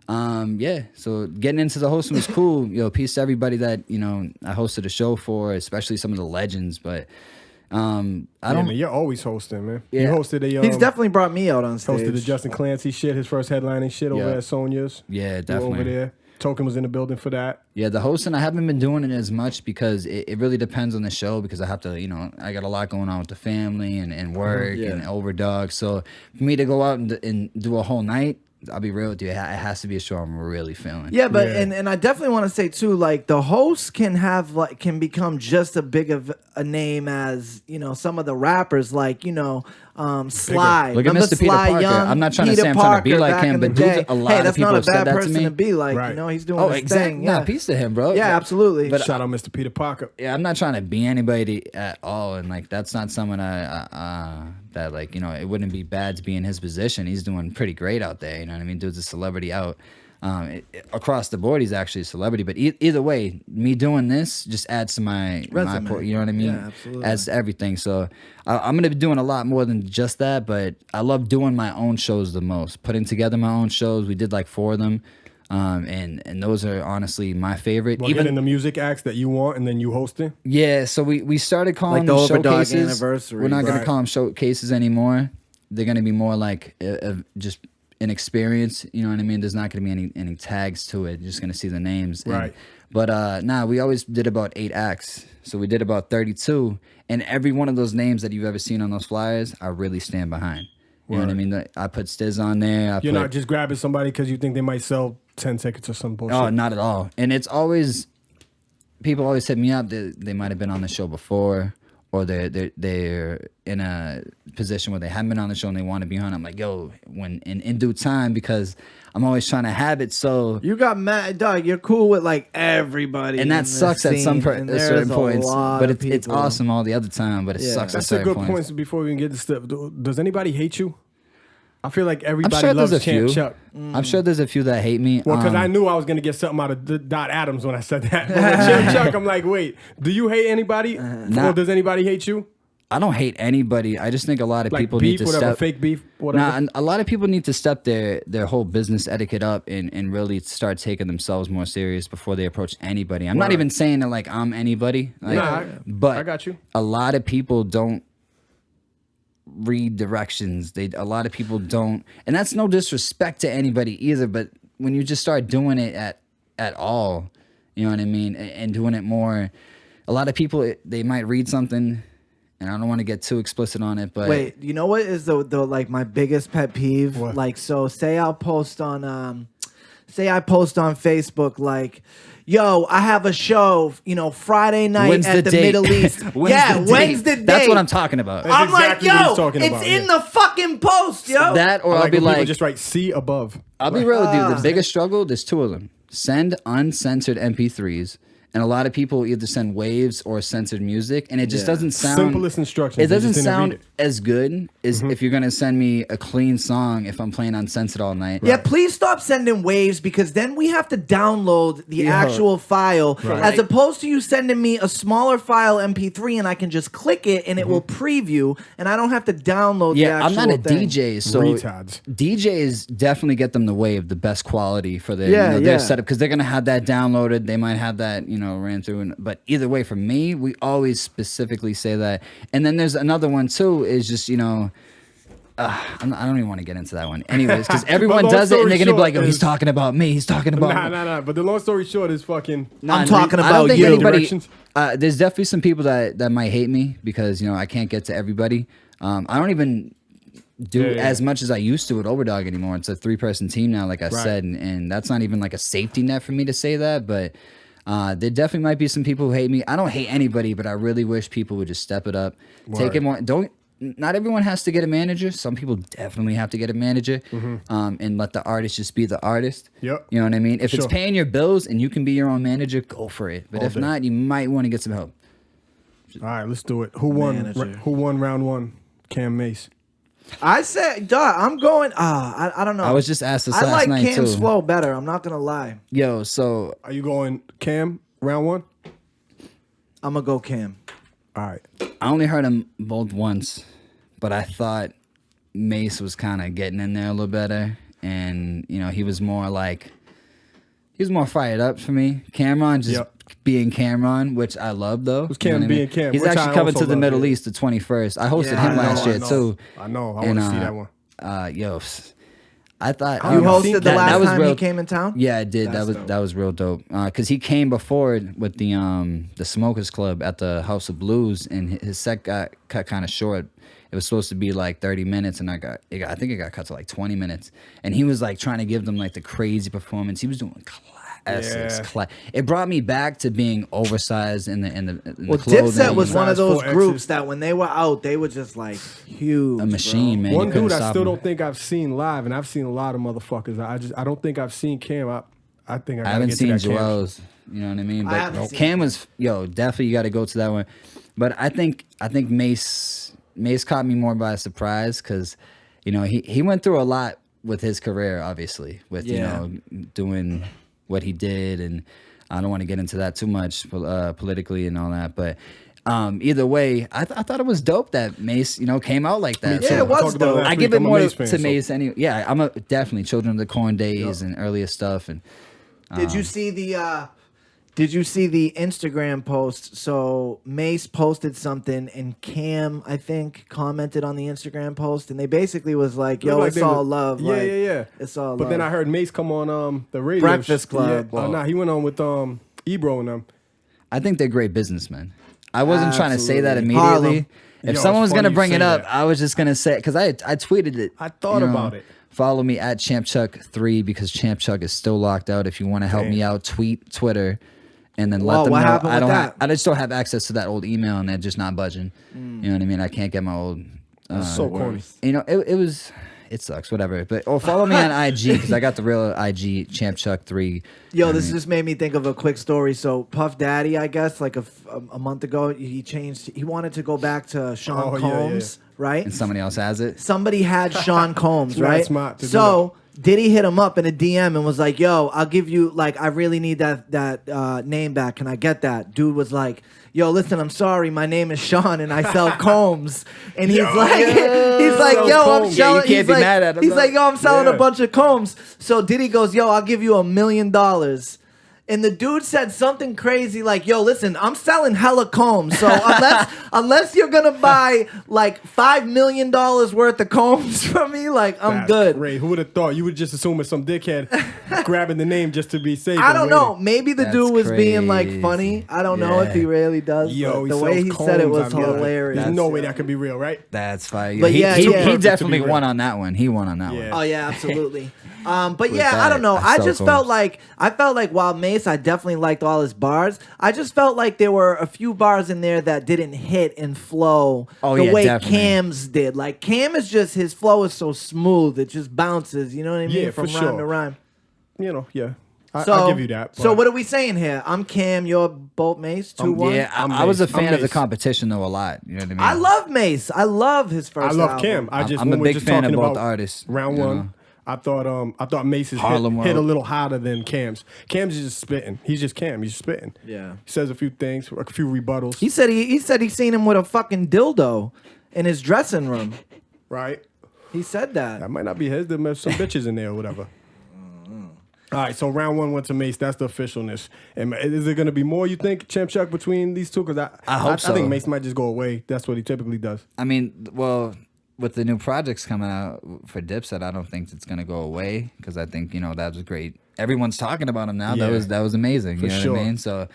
C: so getting into the hosting was cool. Yo, peace to everybody that I hosted a show for, especially some of the legends. But I don't.
B: Man, you're always hosting, man.
C: Yeah.
B: You hosted a.
A: He's definitely brought me out on stage.
B: Hosted the Justin Clancy shit, his first headlining shit over at Sonia's.
C: Yeah,
B: You
C: definitely.
B: over there. Token was in the building for that.
C: Yeah, the hosting, I haven't been doing it as much because it really depends on the show, because I have to, I got a lot going on with the family and work and OverDog. So for me to go out and do a whole night, I'll be real with you, it has to be a show I'm really feeling.
A: Yeah, but and I definitely want to say too, like the host can become just as big of a name as some of the rappers, like Sly.
C: Look at
A: Remember
C: Mr. Peter
A: Sly
C: Parker.
A: Young?
C: I'm not trying to
A: Peter
C: say I'm trying to be
A: Parker
C: like
A: back
C: him,
A: in
C: but
A: the
C: dudes,
A: day.
C: a lot
A: Hey,
C: of
A: that's
C: people
A: not a
C: have said
A: bad
C: that to
A: person
C: me.
A: to be like.
B: Right.
A: He's doing
C: Oh,
A: his
C: exactly.
A: thing.
C: Nah,
A: Yeah,
C: peace to him, bro.
A: yeah, absolutely.
C: But
B: Shout out Mr. Peter Parker.
C: Yeah, I'm not trying to be anybody at all, and like that's not someone that like it wouldn't be bad to be in his position. He's doing pretty great out there. You know what I mean? Dude's a celebrity out. Across the board, he's actually a celebrity. But either way, me doing this just adds to my
A: Resume.
C: you know what I mean?
A: Yeah, absolutely.
C: Adds to everything. So I'm gonna be doing a lot more than just that. But I love doing my own shows the most. Putting together my own shows. We did like 4 of them. And those are honestly my favorite.
B: Well, even the music acts that you want and then you hosting.
C: Yeah, so we started calling
A: Like
C: them
A: the OverDog
C: showcases.
A: anniversary.
C: We're not going
B: Right.
C: to call them showcases anymore. They're going to be more like just an experience. You know what I mean? There's not going to be any tags to it. You're just going to see the names.
B: Right.
C: But we always did about 8 acts. So we did about 32. And every one of those names that you've ever seen on those flyers, I really stand behind. You know what I mean? I put Stiz on there.
B: You're not just grabbing somebody because you think they might sell 10 tickets or some bullshit.
C: Oh, not at all. And it's always, people always hit me up. They might have been on the show before, or they're in a position where they haven't been on the show and they want to be on. I'm like, yo, when in due time, because I'm always trying to have it so.
A: You got mad, dog. You're cool with like everybody,
C: And that
A: in the
C: sucks at some
A: scene, and
C: at certain
A: there's a
C: points,
A: lot
C: but
A: of
C: it's
A: people.
C: awesome all the other time. But it sucks at
B: That's a
C: certain
B: good
C: points.
B: point before we can get to stuff. Does anybody hate you? I feel like
C: I'm
B: everybody
C: sure there's
B: loves
C: a few.
B: Champ Chuck.
C: I'm sure there's a few that hate me.
B: Well, because I knew I was going to get something out of Dot Adams when I said that. But with Champ Chuck, I'm like, wait, do you hate anybody?
C: Nah.
B: Or does anybody hate you?
C: I don't hate anybody. I just think a lot of
B: Like
C: people
B: beef,
C: need to
B: whatever,
C: step.
B: fake beef, whatever.
C: Nah, and a lot of people need to step their whole business etiquette up and really start taking themselves more serious before they approach anybody. I'm not
B: Right.
C: even saying that like I'm anybody, like,
B: Nah,
C: but
B: I got you.
C: a lot of people don't read directions. A lot of people don't, and that's no disrespect to anybody either. But when you just start doing it at all, you know what I mean, and doing it more, a lot of people they might read something, and I don't want to get too explicit on it, but
A: wait, you know what is the like my biggest pet peeve?
B: What?
A: Like, so say I post on Facebook like, yo, I have a show, Friday night
C: when's
A: at the
C: date?
A: Middle East. When's the date?
C: That's what I'm talking about.
B: That's
A: I'm
B: exactly
A: like,
B: what
A: yo,
B: he's talking
A: it's
B: about,
A: in
B: yeah.
A: the fucking post, yo.
C: That, or
B: I
C: I'll
B: like
C: be
B: when people
C: like,
B: just write "see above."
C: I'll be real with you. The biggest struggle, there's two of them. Send uncensored MP3s. And a lot of people either send waves or censored music, and it just doesn't sound...
B: Simplest instructions.
C: It
B: they
C: doesn't
B: just didn't read
C: sound
B: it.
C: as good as if you're going to send me a clean song if I'm playing uncensored all night.
A: Yeah, please stop sending waves because then we have to download the actual file as opposed to you sending me a smaller file MP3 and I can just click it and it will preview and I don't have to download the actual
C: I'm not a
A: thing.
C: DJ, so
B: Retards.
C: DJs definitely get them the wave, the best quality for their, their setup because they're going to have that downloaded. They might have that, ran through. But either way, for me, we always specifically say that. And then there's another one too, is just, I don't even want to get into that one. Anyways, because everyone does it and they're going to be like, oh, he's talking about me. He's talking about me.
B: Nah. But the long story short is fucking...
A: I'm talking
C: I don't
A: about
C: think
A: you.
C: anybody, there's definitely some people that might hate me because, I can't get to everybody. I don't even do as much as I used to with OverDog anymore. It's a 3-person team now, like I said. And that's not even like a safety net for me to say that. But there definitely might be some people who hate me. I don't hate anybody, but I really wish people would just step it up. Take it more. Not everyone has to get a manager. Some people definitely have to get a manager, and let the artist just be the artist.
B: Yep.
C: You know what I mean? If
B: Sure.
C: it's paying your bills and you can be your own manager, go for it. But if not, you might want to get some help.
B: All right, let's do it. Who won? Who won round one? Cam Mase.
A: I said, duh, I'm going. I don't know.
C: I was just asked this
A: I
C: last
A: like
C: night
A: Cam's
C: too.
A: flow better. I'm not gonna lie.
C: Yo, so
B: Are you going Cam round one?
A: I'm gonna go Cam.
B: All right.
C: I only heard them both once, but I thought Mase was kind of getting in there a little better, and he was more fired up for me. Camron just being Camron, which I love though.
B: Who's Cam being Cam?
C: He's
B: Which
C: actually
B: I
C: coming
B: also
C: to the
B: love,
C: Middle
B: yeah.
C: East the 21st. I hosted
A: Yeah,
C: him last year too.
B: I know. I want to see that one.
C: I thought
A: You hosted the
C: that
A: last
C: was
A: time
C: real,
A: he came in town?
C: Yeah, I did.
A: That's
C: That was real dope. Because he came before with the Smokers Club at the House of Blues, and his set got cut kind of short. It was supposed to be like 30 minutes, and I think it got cut to like 20 minutes. And he was like trying to give them like the crazy performance. He was doing classics. It brought me back to being oversized in the clothing.
A: Dipset was one of those
B: 4Xs.
A: groups that when they were out, they were just like huge.
C: A machine, man.
B: One
C: You couldn't
B: dude I
C: stop
B: still
C: him.
B: don't think I've seen live, and I've seen a lot of motherfuckers. I don't think I've seen Cam. I think I
C: I haven't
B: get
C: seen
B: to that Cam.
C: Joel's. You know what I mean?
A: I
C: But
A: haven't seen
C: Cam was definitely you got to go to that one. But I think Mase caught me more by surprise because he went through a lot with his career, obviously, with doing what he did, and I don't want to get into that too much politically and all that, but either way, I thought it was dope that Mase came out like that.
A: Yeah, it was dope.
C: I give it
B: I'm a
C: more
B: Mase fan,
C: to
B: so-
C: Mase anyway. Yeah, I'm definitely Children of the Corn days and earlier stuff. And
A: Did you see the Instagram post? So Mase posted something and Cam, I think, commented on the Instagram post, and they basically was like, "Yo,
B: Looked like
A: it's
B: they
A: all
B: were-
A: love."
B: Yeah,
A: like,
B: yeah.
A: It's all
B: But
A: love.
B: then I heard Mase come on the radio.
A: Breakfast Club.
B: Yeah. Nah, he went on with Ebro and them.
C: I think they're great businessmen. I wasn't trying to say that
A: Absolutely.
C: immediately.
A: Harlem.
C: If
B: Yo,
C: someone
B: it's
C: was gonna
B: funny you
C: bring
B: say
C: it up,
B: that.
C: I was just gonna say because I tweeted it.
B: I thought about it.
C: Follow me at ChampChuck3 because Champ Chuck is still locked out. If you want to help me out, tweet Twitter, and then let
A: Whoa,
C: them
A: what
C: know
A: happened
C: I
A: with
C: don't.
A: that?
C: I just don't have access to that old email, and they're just not budging. You know what I mean? I can't get my old.
B: So corny.
C: It was. It sucks, whatever. But follow me on IG because I got the real IG ChampChuck3.
A: Yo, this just made me think of a quick story. So Puff Daddy, I guess, like a month ago, he wanted to go back to Sean Combs, right?
C: And somebody else has it.
A: Somebody had Sean Combs,
B: not
A: right?
B: smart to do
A: So Diddy hit him up in a DM and was like, "Yo, I'll give you I really need that name back. Can I get that?" Dude was like, "Yo, listen, I'm sorry, my name is Sean and I sell combs." And he's like,
B: Sell
A: "Yo, I'm
B: combs.
A: selling."
C: Yeah, you can't be mad at him,
A: He's
C: though.
A: like, "Yo, I'm selling
B: Yeah.
A: a bunch of combs." So Diddy goes, "Yo, I'll give you $1 million and the dude said something crazy like, "Yo, listen, I'm selling hella combs, so unless you're gonna buy like $5 million worth of combs from me, like I'm good."
B: Great. Who would have thought? You would just assume it's some dickhead grabbing the name just to be safe.
A: I don't know. Maybe the
C: That's
A: dude was being like
C: crazy.
A: funny. I don't know if he really does.
B: Yo,
A: but the way he said it was hilarious.
B: There's no way that could be real, right?
C: That's fine.
A: But
C: he
A: yeah.
C: definitely won on that one. He won on that one.
A: Oh yeah, absolutely. But
C: With
A: yeah, I
C: that,
A: don't know. I
C: so
A: just
C: cool.
A: felt like while Mase, I definitely liked all his bars. I just felt like there were a few bars in there that didn't hit and flow the way
C: definitely.
A: Cam's did. Like Cam is just his flow is so smooth, it just bounces. You know what I mean?
B: Yeah,
A: From
B: for
A: rhyme
B: sure.
A: to rhyme.
B: You know, yeah.
A: So,
B: I'll give you that.
A: So
B: but-
A: what are we saying here? I'm Cam. You're both Mase. 2-1.
C: Yeah,
B: I'm
C: I was a
B: Mase. I'm
C: fan of the
B: Mase.
C: competition though a lot. You know what I mean?
A: I love Mase. I love his first.
B: I love
A: album.
B: Cam.
C: I'm
B: when
C: a
B: we're
C: big
B: just
C: fan of
B: talking
C: both
B: about
C: artists.
B: Round
C: you
B: one.
C: know?
B: I thought Mace's
C: Harlem
B: hit a
C: World.
B: little hotter than Cam's. Cam's just spitting. He's just Cam. He's just spitting.
A: Yeah.
B: He says a few things, a few rebuttals.
A: He said he seen him with a fucking dildo in his dressing room.
B: Right.
A: He said that.
B: That might not be his. There might be some bitches in there or whatever. All right, so round one went to Mase. That's the officialness. And is there going to be more, you think, Champ Chuck, between these two? Because
C: I hope so.
B: I think Mase might just go away. That's what he typically does.
C: I mean, well, with the new projects coming out for Dipset, I don't think it's gonna go away because I think that was great. Everyone's talking about him now.
B: Yeah.
C: That was amazing.
B: For
C: You know
B: sure.
C: what I mean? So,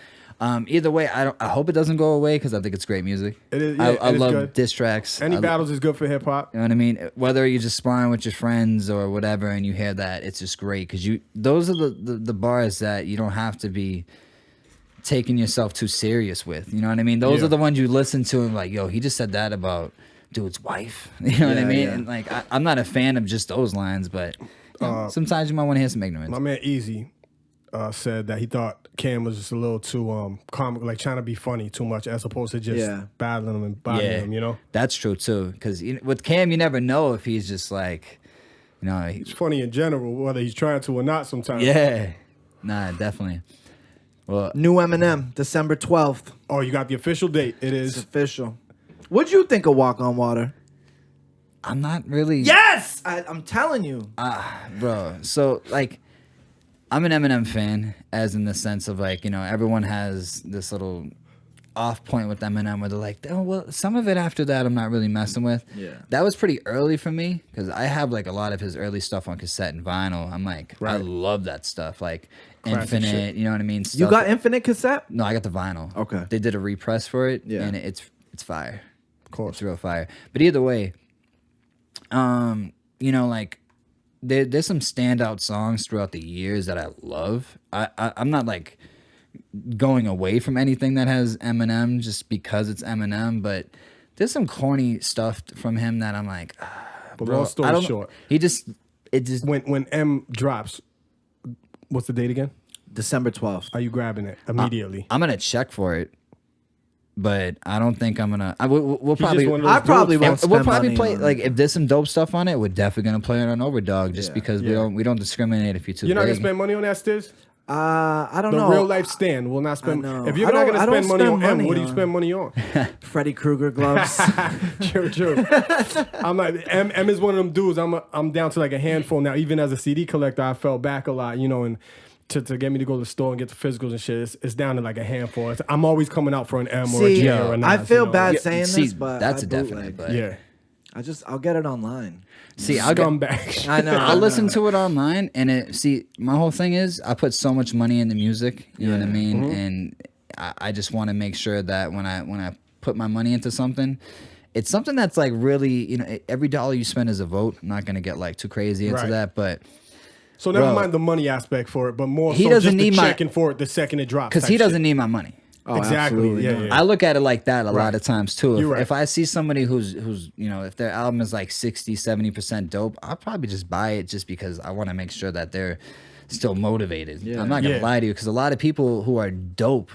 C: either way, I hope it doesn't go away because I think it's great music.
B: It is.
C: I
B: It is
C: love
B: good.
C: diss tracks.
B: Any battles is good for hip hop.
C: You know what I mean? Whether you're just sparring with your friends or whatever, and you hear that, it's just great because those are the bars that you don't have to be taking yourself too serious with. You know what I mean? Those
B: Yeah.
C: are the ones you listen to and like, yo, he just said that about dude's wife. You know what I
A: Yeah,
C: mean?
A: yeah.
C: And like, I'm not a fan of just those lines, but sometimes you might want to hear some ignorance.
B: My man Easy said that he thought Cam was just a little too comic, like trying to be funny too much, as opposed to just battling him and bodying him. You know,
C: That's true too. Because with Cam, you never know if he's just like,
B: he's funny in general, whether he's trying to or not. Sometimes.
C: yeah, nah, definitely. Well,
A: New Eminem, December 12th.
B: Oh, you got the official date. It
A: It's
B: is.
A: official. What'd you think of Walk on Water?
C: I'm not really.
A: Yes! I'm telling you.
C: Bro, so like I'm an Eminem fan, as in the sense of like, everyone has this little off point with Eminem where they're like, oh well, some of it after that I'm not really messing with.
A: Yeah.
C: That was pretty early for me because I have like a lot of his early stuff on cassette and vinyl. I'm like, I
B: Right.
C: love that stuff. Like
B: Classic
C: Infinite,
B: shit.
C: you know what I mean?
A: You
C: Stuff
A: got Infinite cassette?
C: No, I got the vinyl.
A: Okay.
C: They did a repress for it,
A: Yeah.
C: and it's fire.
B: Of course.
C: It's real fire. But either way, like there's some standout songs throughout the years that I love. I'm not like going away from anything that has Eminem just because it's Eminem, but there's some corny stuff from him that I'm like,
B: But
C: bro,
B: long
C: I
B: story
C: don't-
B: short,
C: it just
B: when M drops, what's the date again?
A: December 12th.
B: Are you grabbing it immediately?
C: I'm gonna check for it, but I don't think I'm gonna. We'll
B: He's just
C: probably.
B: one of those
A: I probably
B: dudes.
A: won't
C: We'll
A: spend
C: probably
A: money
C: play
A: on
C: like
A: it.
C: if there's some dope stuff on it, we're definitely gonna play it on OverDog just because we don't discriminate if you're too
B: You're not
C: big.
B: gonna spend money on that, Stiz?
A: I don't
B: The
A: know.
B: real life stand will not spend.
A: I know.
B: If you're
A: I
B: not
A: don't-
B: gonna
A: I don't
B: spend money on
A: spend
B: M,
A: money
B: what do you
A: on-
B: spend money on?
A: Freddy Krueger gloves.
B: True. I'm like M is one of them dudes. I'm down to like a handful now. Even as a CD collector, I fell back a lot, and to get me to go to the store and get the physicals and shit, it's down to like a handful. I'm always coming out for an M or a
A: See,
B: J or a Nas,
A: I feel bad
C: Yeah,
A: saying
C: see,
A: this, but
C: that's
A: I
C: a definite.
A: bootleg.
C: But
B: Yeah.
A: I'll get it online.
C: see, I'll get.
B: Scumbag.
A: I know.
C: I'll listen to it online, and my whole thing is I put so much money into music, you know what I mean, and I just want to make sure that when I put my money into something, it's something that's like really, every dollar you spend is a vote. I'm not gonna get like too crazy into
B: Right.
C: that, but
B: So never
C: Bro.
B: mind the money aspect for it, but more
C: He
B: so
C: doesn't
B: just the
C: need my-
B: checking for it the second it drops.
C: because
B: type
C: he doesn't
B: shit.
C: need my money.
A: Oh,
B: Exactly.
A: absolutely
B: Yeah,
A: not.
B: yeah.
C: I look at it like that a lot
B: Right.
C: of times too.
B: You're right.
C: If I see somebody who's if their album is like 60-70% dope, I'll probably just buy it just because I want to make sure that they're still motivated.
A: Yeah.
C: I'm not gonna
B: Yeah.
C: lie to you because a lot of people who are dope,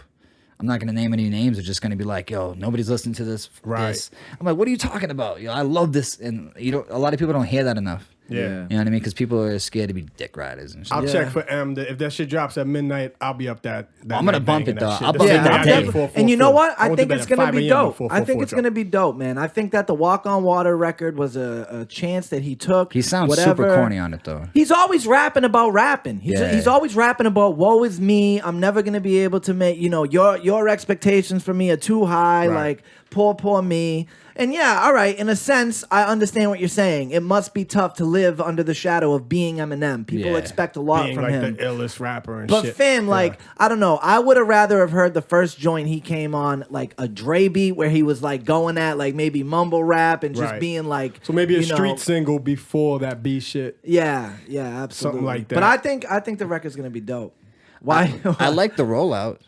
C: I'm not gonna name any names, are just gonna be like, yo, nobody's listening to this.
B: Right.
C: I'm like, what are you talking about? I love this, and a lot of people don't hear that enough.
B: Yeah.
C: You know what I mean? Because people are scared to be dick riders and shit.
B: I'll check for M. If that shit drops at midnight, I'll be up that.
C: I'm gonna
B: night
C: bump
B: banging
C: it,
B: that
C: though.
B: shit.
C: I'll
B: That's
C: bump
B: the
C: it
B: day
C: that
B: I
C: day.
B: did 444.
A: And you know what?
B: I
A: I
B: went
A: think
B: to
A: it's
B: bed at
A: gonna
B: 5
A: be
B: a.m. when
A: dope. I think
B: 444
A: it's gonna be dope, man. I think that the Walk on Water record was a chance that he took.
C: He sounds
A: whatever.
C: super corny on it though.
A: He's always rapping about rapping. He's always rapping about woe is me. I'm never gonna be able to make your expectations for me are too high.
B: Right.
A: Like poor me. And yeah, all right. In a sense, I understand what you're saying. It must be tough to live under the shadow of being Eminem. People
C: Yeah.
A: expect a lot
B: Being
A: from
B: like
A: him.
B: the illest rapper and
A: But
B: shit.
A: fam,
B: Yeah.
A: like, I don't know. I would have rather have heard the first joint he came on, like a Dre beat where he was like going at like maybe mumble rap and just
B: Right.
A: being like,
B: So maybe a
A: you know,
B: street single before that B shit.
A: Yeah, absolutely.
B: Something like that.
A: But I think the record's gonna be dope. Why?
C: I like the rollout.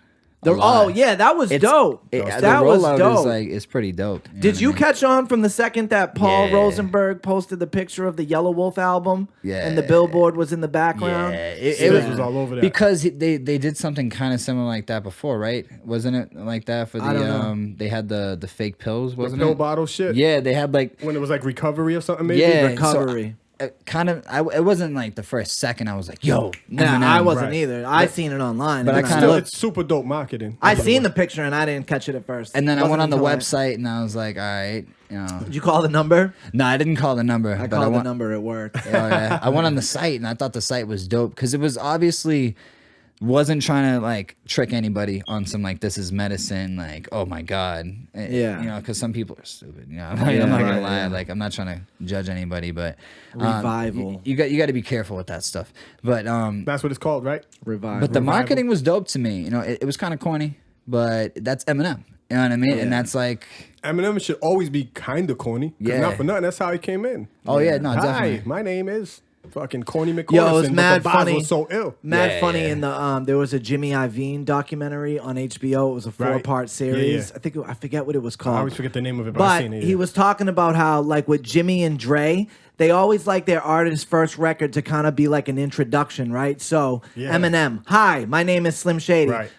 C: a lot.
A: Oh yeah, that was dope.
C: The
A: That was
C: rollout
A: dope.
C: is pretty dope. know
A: Did
C: what
A: you
C: I mean?
A: catch on from the second that Paul
C: Yeah.
A: Rosenberg posted the picture of the Yellow Wolf album?
C: Yeah.
A: And the billboard was in the background?
C: Yeah,
B: Stiz was all over that.
C: because they did something kind of similar like that before, right? Wasn't it like that for the
A: I don't know.
C: they had the fake pills,
B: The
C: wasn't
B: pill
C: it?
B: bottle shit.
C: Yeah, they had like
B: When it was like recovery or something, maybe.
C: yeah,
A: Recovery.
C: So, it wasn't like the first second I was like, yo,
A: Nah,
C: Eminem.
A: I wasn't
B: right.
A: either. I seen it online.
C: but
A: and
C: I
A: then
C: kinda-
A: looked.
B: It's super dope marketing.
A: I seen the picture and I didn't catch it at first.
C: And then I
A: Wasn't
C: went on the
A: until
C: website and I was like, all right,
A: Did you call the number?
C: No, I didn't call the number.
A: I
C: but
A: called the
C: went,
A: number at work.
C: Oh, yeah. I went on the site and I thought the site was dope because it was obviously wasn't trying to like trick anybody on some like this is medicine, like oh my god,
A: Yeah.
C: you know, because some people are stupid. You know, I'm not gonna
A: right,
C: lie,
A: yeah.
C: like I'm not trying to judge anybody, but
A: Revival.
C: you got to be careful with that stuff. But
B: That's what it's called, right?
A: Revival.
C: but the marketing was dope to me. You know, it was kind of corny, but that's Eminem. You know what I mean? And that's like,
B: Eminem should always be kind of corny. 'Cause
C: Yeah.
B: Not for nothing. That's how he came in.
C: oh yeah, no,
B: Hi,
C: definitely.
B: my name is fucking Corny McCormick.
A: Yo, it's mad
B: but the
A: funny.
B: vibes was so ill.
A: Mad
C: Yeah,
A: funny
C: yeah.
A: in the there was a Jimmy Iovine documentary on HBO. It was a
B: Right.
A: 4-part series.
B: Yeah.
A: I forget what it was
B: I
A: called.
B: always forget the name of it, but I've
A: But
B: seen it.
A: he was talking about how, like, with Jimmy and Dre, they always like their artist's first record to kind of be like an introduction, right? So,
B: Yeah.
A: Eminem, hi, my name is Slim Shady.
B: Right.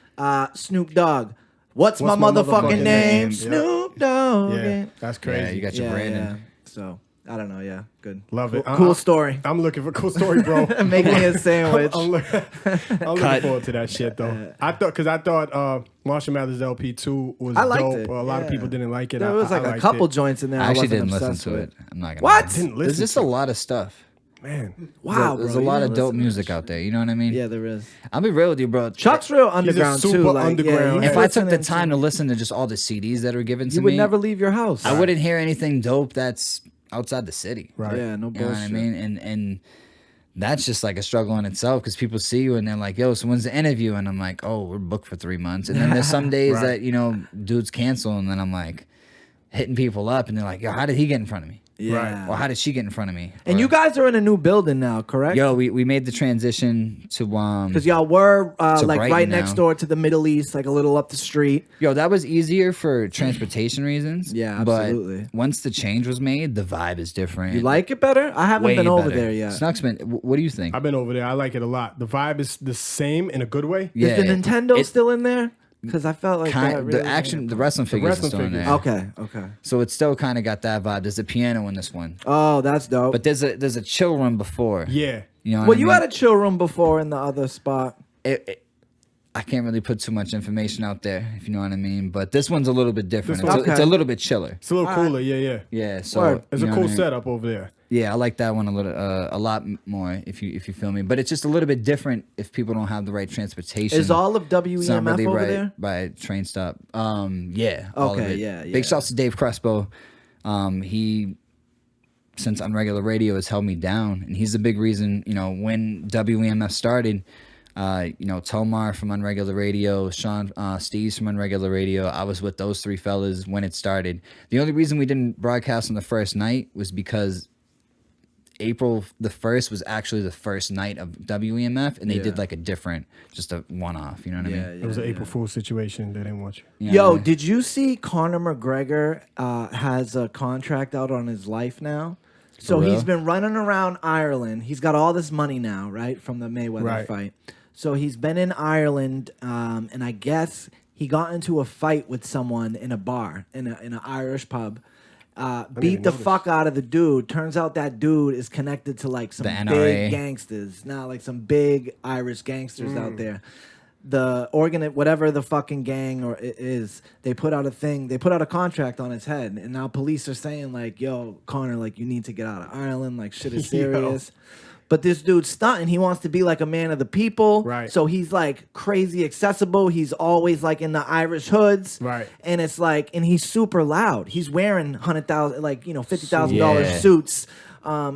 A: Snoop Dogg, what's my
B: my
A: motherfucking
B: motherfucking
A: name?
B: name?
A: Snoop Dogg.
B: Yeah, that's crazy.
C: Yeah, you got your brand in.
A: So, I don't know, yeah, good.
B: Love it.
A: Cool story.
B: I'm looking for a cool story, bro.
A: Make me a sandwich.
B: I'm looking forward to that shit though. I thought Marshall Mathers LP 2 was
A: I liked
B: dope.
A: it,
B: A lot of
A: yeah.
B: people didn't like it.
A: There was
B: I
A: like a
B: liked
A: couple
B: it.
A: joints in there.
C: I actually
A: wasn't
C: didn't listen
A: obsessed
C: to
A: with.
C: it. I'm not gonna
A: What?
C: lie.
B: Didn't
C: There's
B: listen
C: just
B: to
C: a
B: it.
C: lot of stuff.
B: Man,
A: Wow,
C: There's
A: bro,
C: a
A: you
C: lot
A: didn't
C: of dope
A: listen to
C: music
A: that
C: out there. You know what I mean?
A: Yeah, there is.
C: I'll be real with you, bro.
A: Chuck's real underground too.
B: super
A: Like,
B: underground.
A: yeah,
C: If
A: he's
C: I took the
A: listening
C: time
A: to,
C: to listen to just all the CDs that are given to
A: you
C: me,
A: would never leave your house.
C: I wouldn't hear anything dope that's outside the city.
B: right.
A: Yeah, no
C: You know
A: bullshit.
C: what I mean? And that's just like a struggle in itself because people see you and they're like, yo, so when's the interview? And I'm like, oh, we're booked for 3 months. And then there's some days
B: Right.
C: that, you know, dudes cancel and then I'm like hitting people up and they're like, yo, how did he get in front of me?
A: Yeah.
C: Or how did she get in front of me?
A: And
C: Or,
A: you guys are in a new building now, correct?
C: yo, we made the transition to
A: Because y'all were
C: To
A: like
C: Brighton
A: right
C: now.
A: next door to the Middle East, like a little up the street.
C: Yo, that was easier for transportation reasons.
A: Yeah, absolutely.
C: But once the change was made, the vibe is different.
A: You like it better? I haven't
C: Way
A: been over
C: better.
A: there yet.
C: Snucksman, what do you think?
B: I've been over there. I like it a lot. The vibe is the same in a good way.
C: Yeah,
A: Is the Nintendo
C: it-
A: still in there? Because I felt like that really
C: the wrestling figures
B: wrestling
C: are still in there.
B: figures.
A: Okay.
C: So it's still kind of got that vibe. There's a piano in this one,
A: Oh, that's dope.
C: but there's a chill room before.
B: Yeah.
C: You know.
A: well,
C: what I
A: you
C: mean?
A: had a chill room before in the other spot.
C: I can't really put too much information out there, if you know what I mean. But this one's a little bit different.
B: This
C: It's,
A: one-
C: it's a
A: Okay.
C: little bit chiller.
B: It's a little cooler. Yeah.
C: Yeah. So
A: Word.
B: It's
C: you
B: a
C: know
B: cool
C: what I mean?
B: setup over there.
C: Yeah, I like that one a lot more. If you feel me, but it's just a little bit different if people don't have the right transportation.
A: Is all of
C: It's not
A: WEMF
C: really
A: over
C: right
A: there?
C: by train stop. Yeah. all of
A: Okay,
C: it.
A: yeah.
C: Big shouts to Dave Crespo. He, since Unregular Radio has held me down, and he's the big reason. You know, when WEMF started, you know, Tomar from Unregular Radio, Sean Stiz from Unregular Radio. I was with those three fellas when it started. The only reason we didn't broadcast on the first night was because April the 1st was actually the first night of WEMF, and they did like a different, just a one-off. You know what I mean?
B: It was an April Fool's situation. They didn't want you.
C: You know
A: Yo,
C: what I mean?
A: did you see Conor McGregor has a contract out on his life now? So
C: real?
A: he's been running around Ireland. He's got all this money now, right, from the Mayweather
B: Right.
A: fight. So he's been in Ireland, and I guess he got into a fight with someone in a bar, in an Irish pub. beat the fuck out of the dude. Turns out that dude is connected to like some big gangsters. Now, like some big Irish gangsters out there. The whatever the fucking gang or it is, they put out a thing. They put out a contract on his head, and now police are saying like, "Yo, Connor, like you need to get out of Ireland. Like shit is serious." But this dude's stunting. He wants to be like a man of the people. Right. So he's like crazy accessible. He's always like in the Irish hoods. Right. And it's like, and he's super loud. He's wearing $100,000, like, you know, $50,000 suits.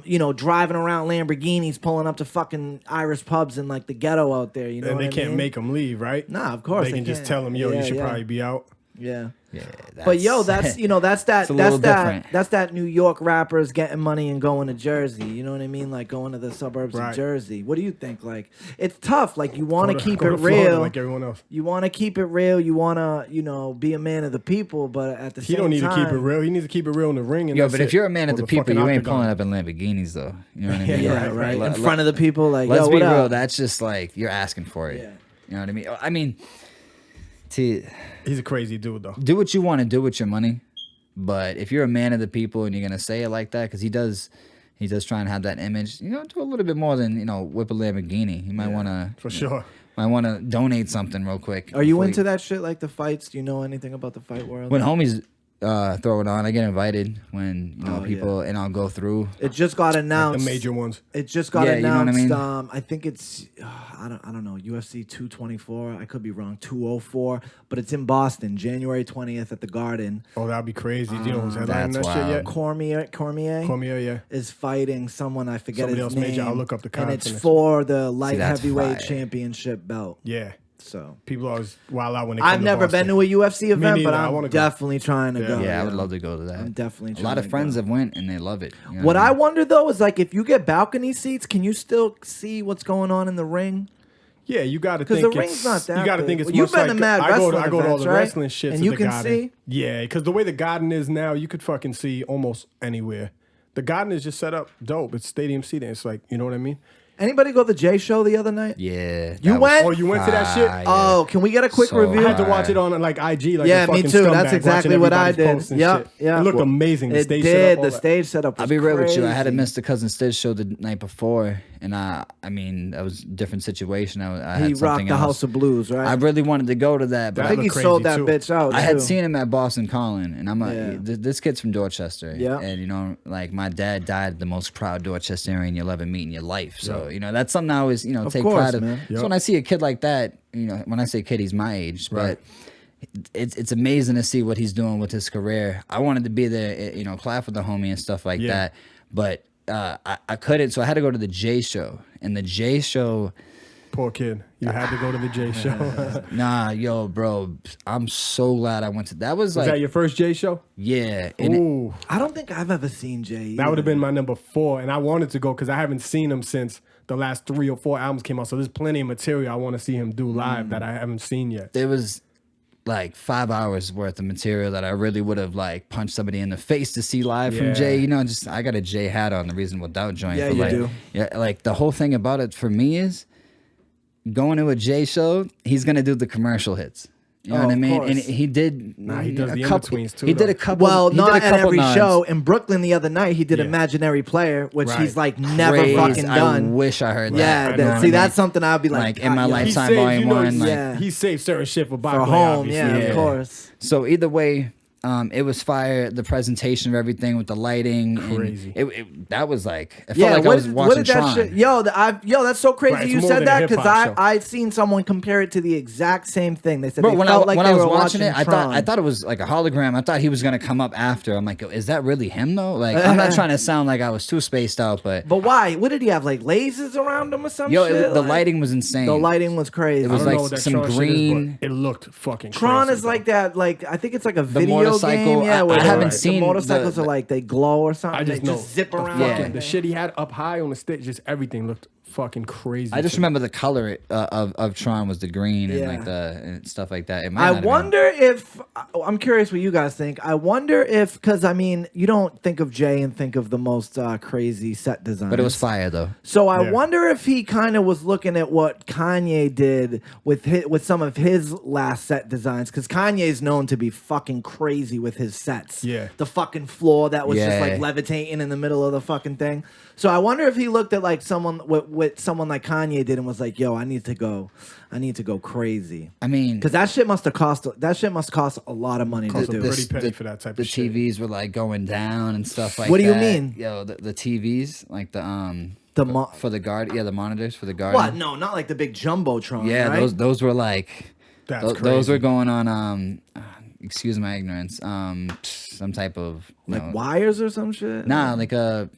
A: You know, driving around Lamborghinis, pulling up to fucking Irish pubs in like the ghetto out there. You know,
B: and they can't make him leave, right?
A: Nah, of course
B: they can just tell him, yo, you should probably be out.
A: Yeah. Yeah, but yo, that's that New York rappers getting money and going to Jersey. You know what I mean? Like going to the suburbs of Jersey. What do you think? Like it's tough. Like you want to keep it real,
B: like everyone else.
A: You want to keep it real. You want to, you know, be a man of the people. But at the same time,
B: he don't need to keep it real. He needs to keep it real in the ring. And
C: yo, but if you're a man of the people, you ain't pulling up in Lamborghinis though. You know what I mean?
A: Yeah, right. In front of the people, like
C: let's
A: yo,
C: be real.
A: up?
C: That's just like you're asking for it. Yeah. You know what I mean? I mean.
B: He's a crazy dude, though.
C: Do what you want to do with your money, but if you're a man of the people and you're gonna say it like that, because he does try and have that image. You know, do a little bit more than whip a Lamborghini. You might want to
B: for sure.
C: Might want to donate something real quick.
A: Are you into that shit, like the fights? Do you know anything about the fight world?
C: When homies throw it on, I get invited when people and I'll go through.
A: It just got announced.
B: Like the major ones.
A: It just got announced.
C: You know what I mean?
A: I think it's I don't know, UFC 224. I could be wrong. 204, but it's in Boston, January 20th at the Garden.
B: Oh, that'd be crazy. Do you know who's headlining that shit yet?
A: Cormier is fighting someone, I forget his name.
B: Major. I'll look up the content.
A: And it's for the light heavyweight championship belt.
B: Yeah.
A: So
B: people always wild out when they come
A: I've never been to a UFC event, but I'm definitely trying to go.
C: Yeah, I would love to go to that.
A: I'm definitely trying.
C: A lot of friends have went and they love it.
A: You know what I wonder though is like if you get balcony seats, can you still see what's going on in the ring?
B: Yeah, you got to
A: think because the ring's not that. You got to think it's much like I go to all the wrestling shit,
B: and you can see. Yeah, because the way the Garden is now, you could fucking see almost anywhere. The Garden is just set up dope. It's stadium seating. It's like, you know what I mean?
A: Anybody go to the Jay show the other night?
C: Yeah.
A: You went?
B: Oh, you went to that shit?
C: Yeah.
A: Oh, can we get a quick review?
B: I had to watch it on like IG. Like
A: yeah, me too. That's exactly what I did.
B: Yeah. It looked amazing.
A: The stage setup. The stage setup was
C: I'll be real with you. I had
A: to
C: miss the Cousin Stiz show the night before. And I mean, that was a different situation. I had
A: he rocked the House of Blues, right?
C: I really wanted to go to that. But
A: I think he sold that bitch out.
C: I had seen him at Boston Calling. And I'm like, this kid's from Dorchester. Yeah. And, you know, like my dad died the most proud Dorchesterian you'll ever meet in your life. So, you know, that's something I always, you know, take pride of. So when I see a kid like that, you know, when I say kid, he's my age. But it's amazing to see what he's doing with his career. I wanted to be there, you know, clap for the homie and stuff like that. But I couldn't, so I had to go to the J show. And the J show...
B: Poor kid. You had to go to the J show.
C: Nah, yo, bro. I'm so glad I went to... That was like...
B: Was that your first J show?
C: Yeah.
B: Ooh.
A: I don't think I've ever seen Jay.
B: That would have been my number 4. And I wanted to go because I haven't seen him since the last 3 or 4 albums came out. So there's plenty of material I want to see him do live that I haven't seen yet.
C: There was... like 5 hours worth of material that I really would have like punched somebody in the face to see live from Jay. You know, just I got a Jay hat on, the Reasonable Doubt joint.
A: Yeah,
C: but
A: you
C: like,
A: do.
C: Yeah, like the whole thing about it for me is going to a Jay show, he's gonna do the commercial hits. You know what I mean? And he did.
B: Nah, he does the in-betweens too.
C: He did a couple.
A: Well, not at every show. In Brooklyn the other night, he did Imaginary Player, which he's like never fucking done.
C: I wish I heard that.
A: Yeah, see, that's something I'd be like
C: in my lifetime, volume 1.
B: Like he saved certain shit for
A: home. Yeah, of course.
C: So either way, it was fire. The presentation of everything with the lighting,
B: crazy.
C: That was like I felt like I was watching Tron.
A: Shit? Yo, that's so crazy you said that because I've seen someone compare it to the exact same thing. They said
C: Bro,
A: they
C: when
A: felt
C: I
A: like
C: when
A: they
C: I was
A: were
C: watching it,
A: Tron.
C: I thought it was like a hologram. I thought he was gonna come up after. I'm like, is that really him though? Like, I'm not trying to sound like I was too spaced out, but
A: why? What did he have? Like lasers around him or something?
C: Yo, the lighting was insane.
A: The lighting was crazy.
C: It was like some green.
B: It looked fucking.
A: Tron is like that. Like I think it's like a video game. Yeah.
C: I haven't seen
A: the motorcycles are like they glow or something.
B: I just
A: they
B: know
A: just zip around.
B: The shit he had up high on the stage, just everything looked fucking crazy.
C: I just remember the color of Tron was the green and like and stuff like that. It might
A: I
C: not have
A: wonder if I'm curious what you guys think. I wonder if because I mean you don't think of Jay and think of the most crazy set design,
C: but it was fire though.
A: So I wonder if he kind of was looking at what Kanye did with some of his last set designs, because Kanye's known to be fucking crazy with his sets.
B: Yeah,
A: the fucking floor that was just like levitating in the middle of the fucking thing. So I wonder if he looked at like someone what someone like Kanye did and was like, "Yo, I need to go crazy."
C: I mean,
A: because that shit must cost a lot of money to do.
B: Pretty penny for that type of shit.
C: The TVs were like going down and stuff like.
A: What do you
C: that.
A: mean?
C: Yo, the TVs like for the guard, the monitors for the guard.
A: What? No, not like the big jumbotron.
C: Yeah,
A: right?
C: those were like.
B: That's crazy.
C: Those were going on. Excuse my ignorance. Some type of
A: like wires or some shit.
C: Nah, like one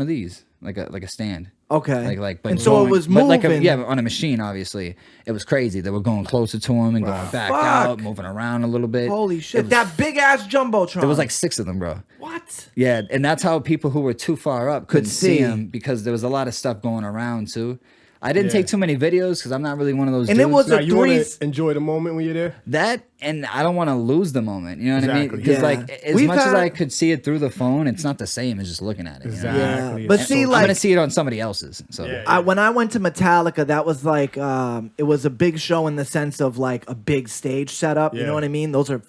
C: of these, like a stand.
A: Okay.
C: But
A: and so it was moving.
C: But on a machine, obviously. It was crazy. They were going closer to him and going back out, moving around a little bit.
A: Holy shit. That big ass jumbotron.
C: There was like 6 of them, bro.
A: What?
C: Yeah, and that's how people who were too far up couldn't see him, because there was a lot of stuff going around too. I didn't take too many videos because I'm not really one of those dudes.
A: It was
B: you want to enjoy the moment when you're there?
C: That, and I don't want to lose the moment. You know what I mean? Because as much as I could see it through the phone, it's not the same as just looking at it.
B: Exactly.
A: Yeah. But see,
C: I'm gonna see it on somebody else's. So
A: when I went to Metallica, that was like it was a big show in the sense of like a big stage setup. You know what I mean? That's a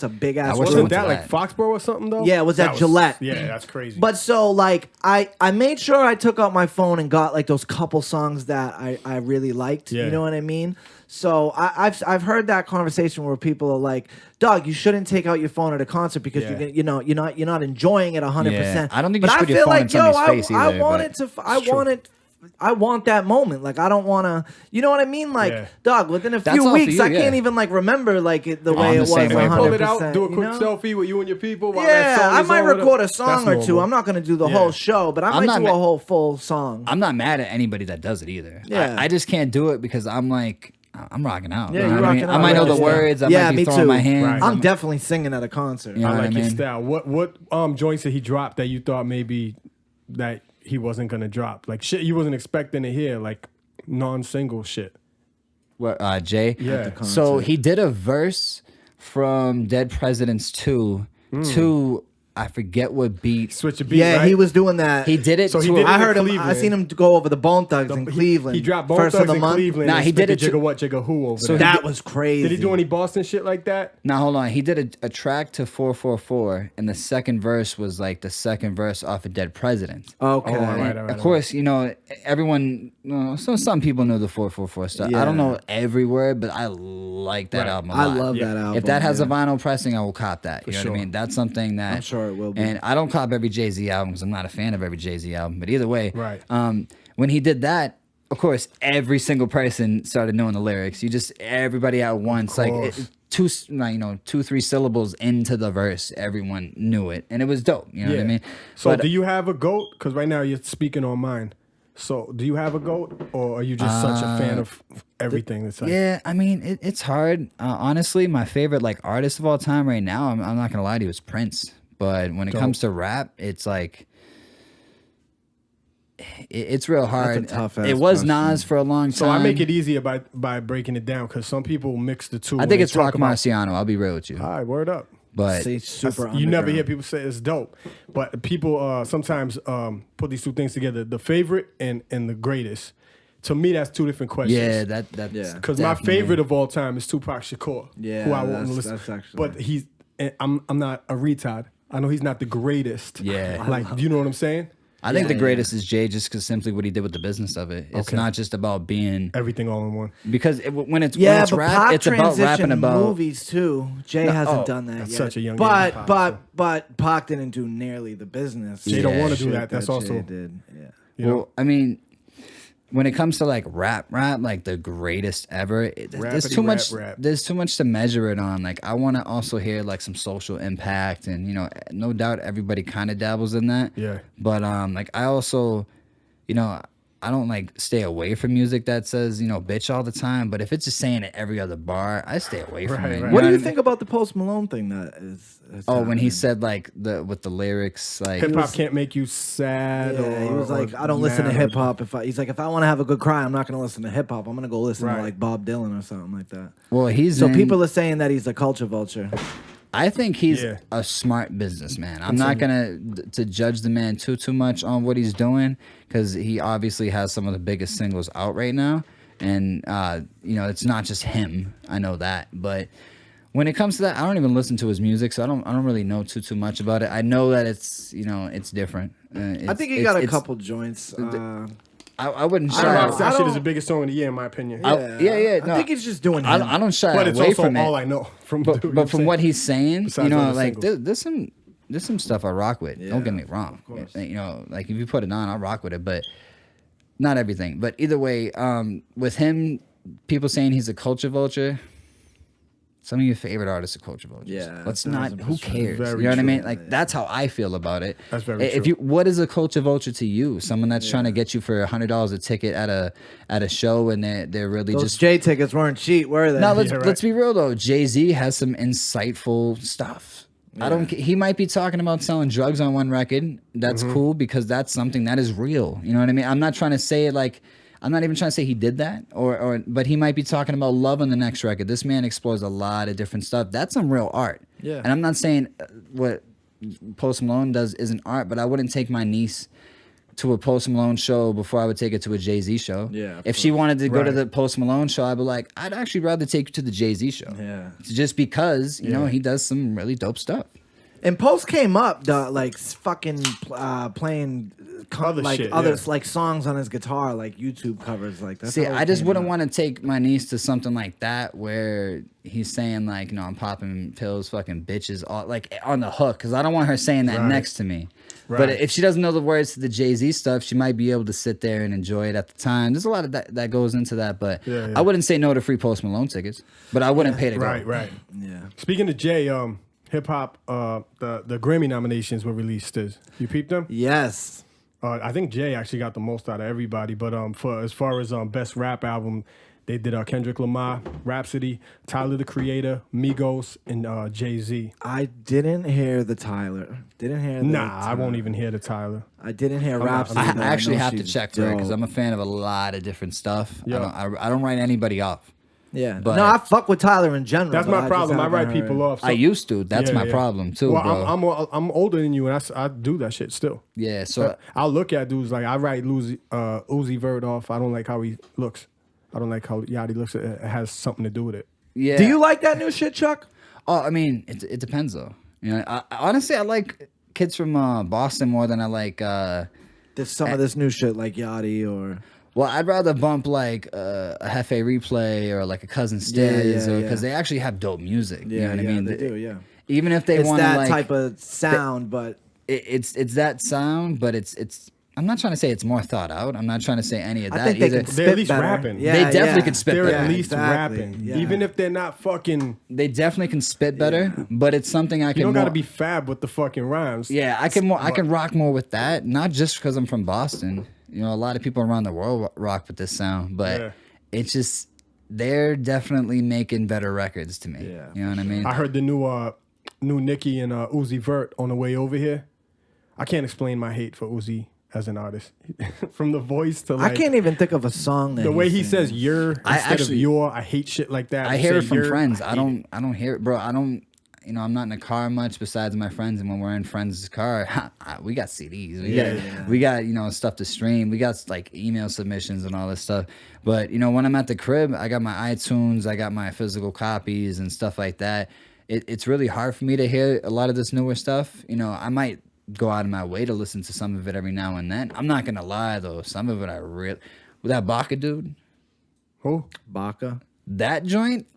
A: big ass.
B: Wasn't that like Foxborough or something though?
A: Yeah, it was at Gillette.
B: Yeah, that's crazy.
A: But so like I made sure I took out my phone and got like those couple songs that I really liked. You know what I mean? So I've heard that conversation where people are like, "Dog, you shouldn't take out your phone at a concert because you're not enjoying it 100%."
C: I don't think you should put your phone in somebody's face either.
A: I want that moment. Like I don't want to. You know what I mean? Like dog, within a few weeks, I can't even like remember like the way it was. 100%.
B: Pull it out, do a quick selfie with you and your people. While
A: I might record a song or two. I'm not gonna do the whole show, but I might do a whole full song.
C: I'm not mad at anybody that does it either.
A: Yeah.
C: I just can't do it because I'm like, I'm rocking out.
A: Yeah, you're rocking out.
C: I might know the words. I might be throwing my hands.
A: Right. I'm definitely singing at a concert.
C: You know
B: I like his style. What joints did he drop that you thought maybe that he wasn't gonna drop? Like shit you wasn't expecting to hear, like non-single shit.
C: What Jay?
B: Yeah.
C: So he did a verse from Dead Presidents 2 to I forget what beat.
B: Switch a beat.
A: Yeah,
B: right?
A: he was doing that.
C: He did it.
B: So
C: to
A: I heard him. I seen him go over the Bone Thugs in Cleveland.
B: He dropped Bone
A: first
B: Thugs
A: of the
B: in
A: month.
B: Cleveland.
C: Nah, he did it.
B: Jigga what, Jigga who over
C: So
B: there.
A: That was crazy.
B: Did he do any Boston shit like that?
C: Now hold on. He did a track to 444, and the second verse was like the second verse off of Dead Presidents.
A: Okay.
B: Oh, all right.
C: Of course, everyone. So some people know the 444 stuff. I don't know every word, but I like that album a lot.
A: I love that album.
C: If that has a vinyl pressing, I will cop that. You know what I mean? That's something that
A: I'm sure it will be.
C: And I don't cop every Jay-Z album because I'm not a fan of every Jay-Z album. But either way,
B: right.
C: When he did that, of course, every single person started knowing the lyrics. Everybody at once, like 2-3 syllables into the verse, everyone knew it, and it was dope. You know what I mean?
B: So, do you have a GOAT? Because right now you're speaking on mine. So, do you have a GOAT, or are you just such a fan of everything that's like?
C: Yeah, I mean, it's hard. Honestly, my favorite like artist of all time right now, I'm not gonna lie to you, is Prince. But when it comes to rap, it's like it's real hard.
A: That's a tough-ass
C: it was
A: question.
C: Nas for a long time.
B: So I make it easier by breaking it down because some people mix the two.
C: I think it's Rock Marciano. I'll be real with you.
B: All right, word up.
C: But
B: you never hear people say it's dope. But people sometimes put these two things together: the favorite and the greatest. To me, that's two different questions.
C: Yeah, that's
B: because my favorite of all time is Tupac Shakur.
A: Yeah,
B: who I won't listen.
A: That's actually.
B: But I'm not a retard. I know he's not the greatest.
C: Yeah.
B: Like, do you know what I'm saying?
C: I think the greatest is Jay, just because simply what he did with the business of it. It's not just about being
B: everything all in one.
C: Because when it's
A: but
C: rap,
A: Pac
C: it's about rapping about
A: movies too. Jay hasn't done that
B: that's
A: yet.
B: such a young
A: but Pac didn't do nearly the business.
B: Jay don't want to do that. That's also
A: Jay did. Yeah.
C: Well, I mean, when it comes to like rap, like the greatest ever, there's too much. There's too much to measure it on. Like I want to also hear like some social impact, and no doubt everybody kind of dabbles in that.
B: Yeah.
C: But like I also, I don't like stay away from music that says, bitch all the time. But if it's just saying it every other bar, I stay away from it.
B: Right.
A: What do you think about the Post Malone thing that is
C: when he
A: happening?
C: said like with the lyrics, like
B: Hip hop can't make you sad.
A: Yeah, he was like, I don't listen to hip hop. He's like, if I want to have a good cry, I'm not going to listen to hip hop. I'm going to go listen to like Bob Dylan or something like that.
C: Well,
A: people are saying that he's a culture vulture.
C: I think he's a smart businessman. I'm not gonna to judge the man too much on what he's doing, because he obviously has some of the biggest singles out right now, and it's not just him. I know that, but when it comes to that, I don't even listen to his music, so I don't really know too much about it. I know that it's it's different.
A: I think he got a couple joints.
C: I wouldn't shy.
B: That shit is the biggest song of the year, in my opinion.
C: No,
A: I think he's just doing him.
C: I don't shy
B: But it's
C: away
B: also
C: from it.
B: all I know from.
C: But from what he's saying,
B: Besides
C: like there's some stuff I rock with. Don't get me wrong. Like if you put it on, I'll rock with it, but not everything. But either way, with him, people saying he's a culture vulture. Some of your favorite artists are culture vultures.
A: Yeah,
C: let's not. Who cares?
B: Very
C: You know what I
B: true.
C: mean? Like that's how I feel about it.
B: That's very true.
C: What is a culture vulture to you? Someone that's trying to get you for $100 a ticket at a show, and they're really
A: Those
C: just.
A: J tickets weren't cheap, were they?
C: No, let's be real though. Jay-Z has some insightful stuff. Yeah. He might be talking about selling drugs on one record. That's cool, because that's something that is real. You know what I mean? I'm not trying to say it like. I'm not even trying to say he did that, but he might be talking about love on the next record. This man explores a lot of different stuff. That's some real art.
A: Yeah.
C: And I'm not saying what Post Malone does isn't art, but I wouldn't take my niece to a Post Malone show before I would take her to a Jay-Z show.
A: Yeah.
C: If she wanted to go to the Post Malone show, I'd be like, I'd actually rather take you to the Jay-Z show.
A: Yeah.
C: Just because, you know, he does some really dope stuff.
A: And Post came up, like fucking playing like songs on his guitar, like YouTube covers, like that.
C: See, I just wouldn't want to take my niece to something like that where he's saying like, I'm popping pills, fucking bitches, all like on the hook, because I don't want her saying that next to me. Right. But if she doesn't know the words to the Jay-Z stuff, she might be able to sit there and enjoy it at the time. There's a lot of that goes into that, but I wouldn't say no to free Post Malone tickets, but I wouldn't pay to go.
B: Right.
A: Yeah.
B: Speaking of Jay, hip hop, the Grammy nominations were released. You peeped them?
A: Yes.
B: I think Jay actually got the most out of everybody, but for as far as best rap album, they did Kendrick Lamar, Rhapsody, Tyler the Creator, Migos, and Jay-Z.
A: I didn't hear the Tyler.
B: I won't even hear the Tyler.
A: I didn't hear Rhapsody.
C: I actually have to check for it, because I'm a fan of a lot of different stuff.
B: Yeah.
C: I don't write anybody off.
A: Yeah,
C: but
A: no, I fuck with Tyler in general.
B: That's my problem. I write people off. So.
C: I used to. That's my problem too,
B: well,
C: bro.
B: I'm older than you, and I do that shit still.
C: Yeah, so
B: I'll look at dudes like I write Uzi Vert off. I don't like how he looks. I don't like how Yachty looks. It has something to do with it.
C: Yeah.
A: Do you like that new shit, Chuck?
C: Oh, I mean, it depends though. You know, I honestly like kids from Boston more than I like.
A: There's some of this new shit like Yachty or.
C: Well, I'd rather bump like a Hefe Replay or like a Cousin Stiz, because they actually have dope music.
A: Yeah,
C: you know what I mean?
A: They do. Yeah.
C: Even if they want
A: that
C: like,
A: type of sound, but
C: it's that sound, but it's. I'm not trying to say it's more thought out. I'm not trying to say any of that.
A: I think
C: either.
B: They're at least rapping.
A: Yeah,
C: they definitely can spit
B: They're
C: better.
B: at least
A: exactly.
B: rapping,
A: Yeah.
B: even if they're not fucking.
C: They definitely can spit better, but it's something I can.
B: You don't got to be fab with the fucking rhymes.
C: Yeah, I can rock more with that. Not just because I'm from Boston. You know, a lot of people around the world rock with this sound, but it's just they're definitely making better records to me.
A: Yeah,
C: you know what I mean?
B: I heard the new Nicki and Uzi Vert on the way over here. I can't explain my hate for Uzi as an artist. From the voice to like,
A: I can't even think of a song that
B: the way he
A: sings.
B: says "your" instead of "your." I hate shit like that.
C: I hear it from
B: "your,"
C: friends. I don't hear it, bro. I don't. You know, I'm not in the car much besides my friends, and when we're in friends' car, we got CDs, we got you know stuff to stream, we got like email submissions and all this stuff. But you know, when I'm at the crib, I got my iTunes, I got my physical copies and stuff like that. It's really hard for me to hear a lot of this newer stuff. You know, I might go out of my way to listen to some of it every now and then. I'm not gonna lie though, some of it I really. With that Baca dude,
B: Who?
A: Baca.
C: that joint.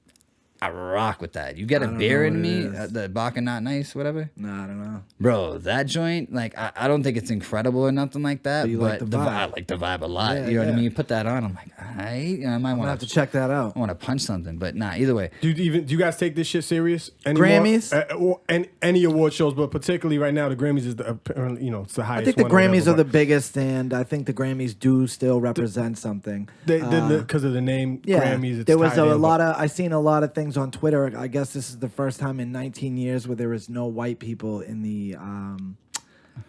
C: I rock with that. You get a
A: don't
C: beer
A: know
C: in
A: what
C: me,
A: it is.
C: the Baka Not Nice, whatever.
A: No, I don't know.
C: Bro, that joint, like, I don't think it's incredible or nothing like that,
A: But you like the vibe.
C: I like the vibe a lot.
A: Yeah,
C: you know what I
A: yeah.
C: mean? You put that on, I'm like, all right. You know, I might
A: I'm gonna
C: want
A: have to check that out.
C: I want to punch something, but nah, either way.
B: Do you guys take this shit serious anymore?
A: Grammys?
B: And any award shows, but particularly right now, the Grammys is it's the highest.
A: I think the
B: one or
A: Grammys
B: whatever,
A: are the
B: but
A: biggest, and I think the Grammys do still represent something.
B: because of the name Grammys. It's
A: there was
B: tied
A: a
B: in,
A: lot of. I seen a lot of things on Twitter. I guess this is the first time in 19 years where there is no white people in the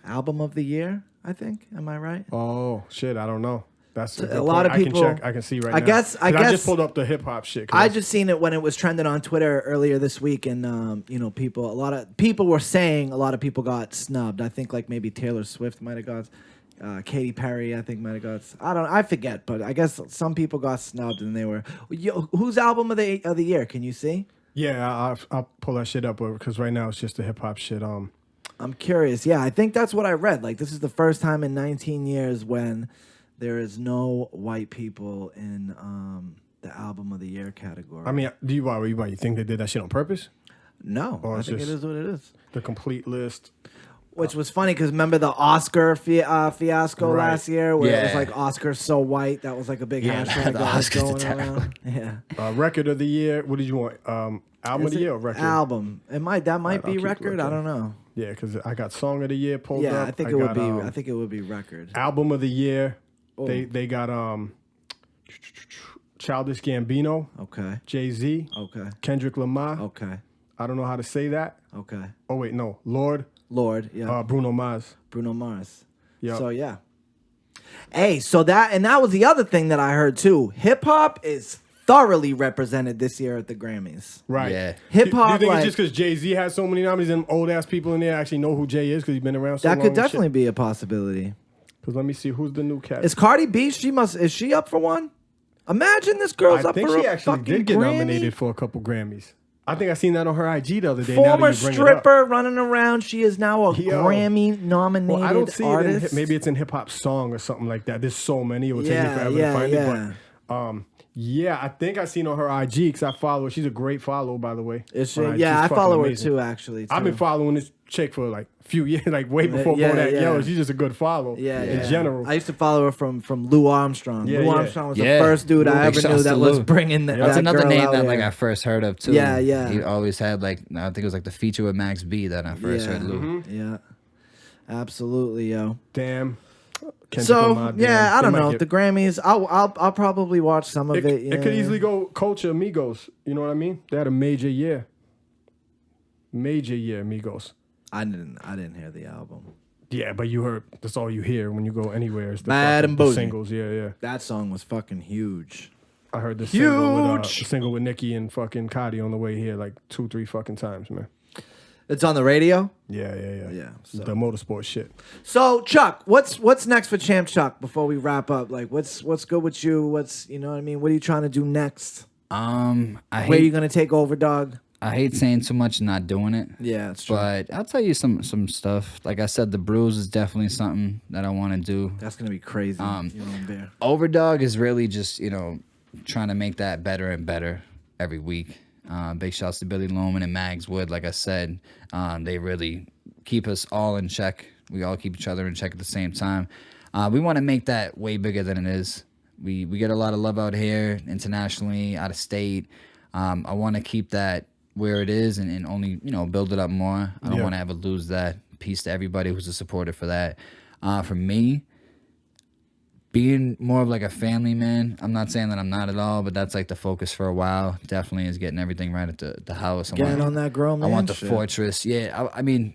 A: album of the year. I think. Am I right?
B: Oh shit! I don't know. That's a
A: lot of people.
B: I can check. I can see right
A: I
B: now.
A: guess.
B: 'Cause I just pulled up the hip hop shit.
A: I just seen it when it was trending on Twitter earlier this week, and a lot of people were saying a lot of people got snubbed. I think like maybe Taylor Swift might have got. Katy Perry, I think, might have got. I forget, but I guess some people got snubbed, and they were. Whose album of the year? Can you see?
B: Yeah, I'll pull that shit up because right now it's just the hip hop shit.
A: I'm curious. Yeah, I think that's what I read. Like, this is the first time in 19 years when there is no white people in the album of the year category.
B: I mean, you think they did that shit on purpose?
A: No,
B: Or
A: I
B: it's
A: think it
B: just
A: is what it is.
B: The complete list.
A: Which was funny because remember the Oscar fiasco
B: Right.
A: last year where it was
C: Yeah.
A: like Oscar's so white. That was like a big
C: Yeah,
A: hashtag
C: the
A: that was
C: Oscars are
A: going
C: terrible.
A: around. Yeah.
B: Record of the year. What did you want? Album of
A: Is
B: the
A: it
B: year or record?
A: album? That might
B: I'll
A: be
B: keep
A: record. I
B: looking.
A: don't know.
B: Yeah, because I got song of the year pulled
A: Yeah,
B: up.
A: I think it would
B: got,
A: be. I think it would be record.
B: album of the year.
A: Oh.
B: They got Childish Gambino,
A: Okay.
B: Jay-Z,
A: Okay.
B: Kendrick Lamar.
A: Okay.
B: I don't know how to say that.
A: Okay.
B: Oh wait, no, Lord,
A: Lord. Yeah.
B: Bruno Mars.
A: Bruno Mars.
B: Yep.
A: So yeah. Hey, so that was the other thing that I heard too. Hip hop is thoroughly represented this year at the Grammys.
B: Right.
C: Yeah.
A: Hip-hop,
B: Do you think
A: like-
B: it's just because Jay-Z has so many nominees and old ass people in there actually know who Jay is because he's been around so
A: That
B: long?
A: could definitely be a possibility.
B: Because let me see who's the new cat.
A: Is Cardi B? Is she up for one? Imagine this girl's
B: I
A: up
B: think
A: for
B: she
A: a
B: actually
A: fucking
B: did get
A: Grammy?
B: nominated for a couple Grammys. I think I seen that on her IG the other day. now
A: Former
B: that you bring it up.
A: stripper running around. She is now a
B: Yo.
A: Grammy nominated
B: Well, I don't see
A: artist.
B: it in maybe it's in hip hop song or something like that. There's so many. It would take me
A: Yeah,
B: forever
A: yeah,
B: to find
A: yeah.
B: it. But yeah, I think I seen on her IG because I follow her. She's a great follow, by the way.
A: Is she?
B: on IG.
A: Yeah,
B: She's
A: I
B: fucking
A: follow her
B: amazing.
A: too. Actually,
B: I've been
A: too.
B: following this chick for like a few years, like way before
A: Yeah,
B: Bodak
A: yeah.
B: Yellow. She's just a good follow.
A: Yeah,
B: in
A: yeah.
B: general.
A: I used to follow her from Lou Armstrong.
B: Yeah,
A: Lou
B: yeah.
A: Armstrong was
C: Yeah.
A: the first dude I
C: Big
A: ever
C: shouts
A: knew
C: to
A: that was
C: Lou.
A: bringing that.
C: That's
A: that
C: another
A: girl
C: name
A: out
C: that
A: there.
C: like I first heard of too.
A: Yeah, yeah.
C: He always had like I think it was like the feature with Max B that I first heard Lou.
A: Yeah, absolutely, yo.
B: Damn. Kendrick
A: So
B: Lamar,
A: yeah,
B: damn.
A: I
B: They
A: don't
B: might
A: know
B: get-
A: the Grammys. I'll probably watch some of it.
B: It could easily go Culture Migos. You know what I mean? They had a major year. Major year, Migos.
A: I didn't hear the album.
B: Yeah, but you heard. That's all you hear when you go anywhere. Is the,
A: Bad
B: fucking,
A: and
B: the
A: Bougie.
B: singles. Yeah, yeah.
A: That song was fucking huge.
B: I heard the single with,
A: Huge.
B: single with Nicki and fucking Cardi on the way here like 2-3 fucking times, man.
A: It's on the radio.
B: Yeah, yeah, yeah.
A: Yeah, so-
B: The motorsport shit.
A: So Chuck, what's next for Champ Chuck before we wrap up? Like what's good with you? What's you know what I mean? What are you trying to do next?
C: I
A: Where are you
C: hate
A: gonna take over, dog?
C: I hate saying too much and not doing it.
A: Yeah, it's true.
C: But I'll tell you some stuff. Like I said, the Bruise is definitely something that I want to do.
A: That's gonna be crazy. You know, there.
C: OverDog is really just, trying to make that better and better every week. Big shouts to Billy Loman and Mags Wood. Like I said, they really keep us all in check. We all keep each other in check at the same time. We want to make that way bigger than it is. We get a lot of love out here, internationally, out of state. I want to keep that where it is and only, build it up more. I don't
B: Yeah.
C: want to ever lose that piece to everybody who's a supporter for that. For me, being more of like a family man, I'm not saying that I'm not at all, but that's like the focus for a while. Definitely is getting everything right at the house. I
A: Getting
C: want-
A: on that grown man
C: I want the
A: shit.
C: fortress. Yeah, I mean,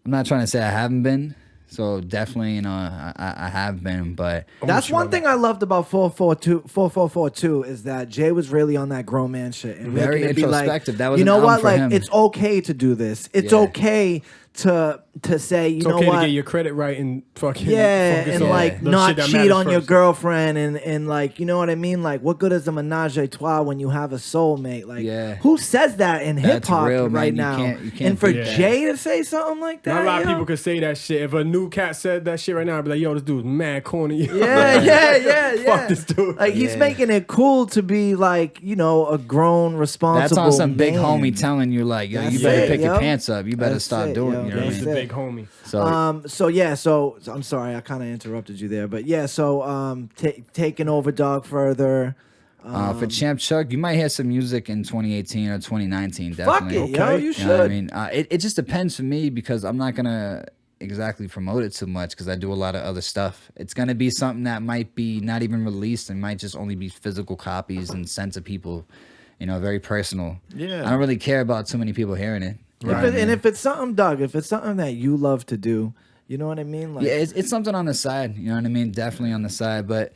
C: I'm not trying to say I haven't been. So definitely, I have been, but
A: That's one thing I loved about 4442 is that Jay was really on that grown man shit and
C: Very
A: making it be like,
C: introspective. That was
A: you
C: an
A: know
C: album
A: what,
C: for
A: like
C: him.
A: it's okay to do this. It's
C: Yeah.
A: okay to say, you
B: It's
A: know
B: okay
A: what?
B: to get your credit right and fucking
A: Yeah,
B: focus
A: and
B: on
A: like
B: the
A: not
B: shit that
A: cheat
B: matters
A: on your
B: first.
A: girlfriend and like, you know what I mean? Like, what good is a menage a trois when you have a soulmate? Like,
C: Yeah.
A: who says that in hip
C: That's
A: hop
C: real, man.
A: right
C: You
A: now?
C: can't
A: And for
C: beat that.
A: Jay to say something like that,
B: Not a lot of
A: yo?
B: people could say that shit. If a new cat said that shit right now, I'd be like, yo, this dude's mad corny.
A: Yeah.
B: Fuck this dude.
A: Like he's
C: Yeah.
A: making it cool to be like, you know, a grown, responsible.
C: That's on some big
A: man.
C: homie telling you like, yo, you
A: That's
C: better
A: it,
C: pick
A: yo.
C: your pants up. You better
A: That's
C: start
A: it,
C: doing
A: yo.
C: it. You know what I
B: He's
C: mean?
B: the
A: it.
B: big homie.
C: So
A: So I'm sorry, I kind of interrupted you there, but yeah. So taking OverDog further.
C: for Champ Chuck, you might hear some music in 2018 or 2019. Definitely.
A: Fuck it, yo,
B: Okay.
A: you should.
C: You know what I mean? It just depends for me because I'm not gonna exactly promote it too much because I do a lot of other stuff. It's gonna be something that might be not even released and might just only be physical copies and sent to people. You know, very personal.
A: Yeah.
C: I don't really care about too many people hearing it.
A: And if it's something, Doug, if it's something that you love to do, you know what I mean? Like,
C: Yeah, it's something on the side. You know what I mean? Definitely on the side. But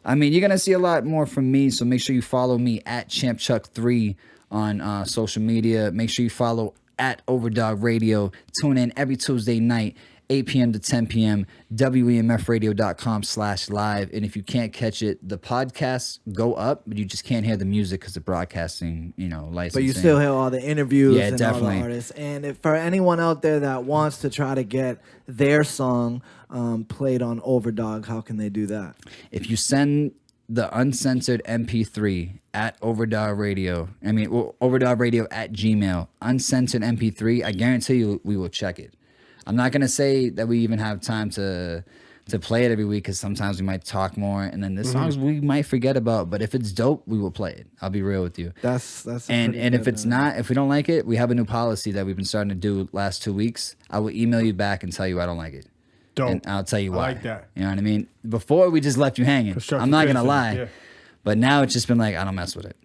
C: I mean, you're gonna see a lot more from me. So make sure you follow me at ChampChuck3 on social media. Make sure you follow at OverDog Radio. Tune in every Tuesday night, 8 p.m. to 10 p.m. WEMFradio.com/live. And if you can't catch it, the podcasts go up, but you just can't hear the music because of broadcasting, you know, licensing.
A: but you still hear all the interviews
C: Yeah,
A: and
C: definitely.
A: all the artists. And if, for anyone out there that wants to try to get their song played on OverDog, how can they do that?
C: If you send the uncensored MP3 at OverDog Radio, OverDog Radio at Gmail, uncensored MP3, I guarantee you we will check it. I'm not going to say that we even have time to play it every week because sometimes we might talk more and then there's songs we might forget about, but if it's dope, we will play it. I'll be real with you.
A: That's
C: And if it's not, if we don't like it, we have a new policy that we've been starting to do last 2 weeks. I will email you back and tell you I don't like it.
B: Dope.
C: And I'll tell you why.
B: I like that.
C: You know what I mean? Before we just left you hanging.
B: Constructive
C: I'm not gonna
B: criticism,
C: lie,
B: yeah.
C: but now it's just been like I don't mess with it.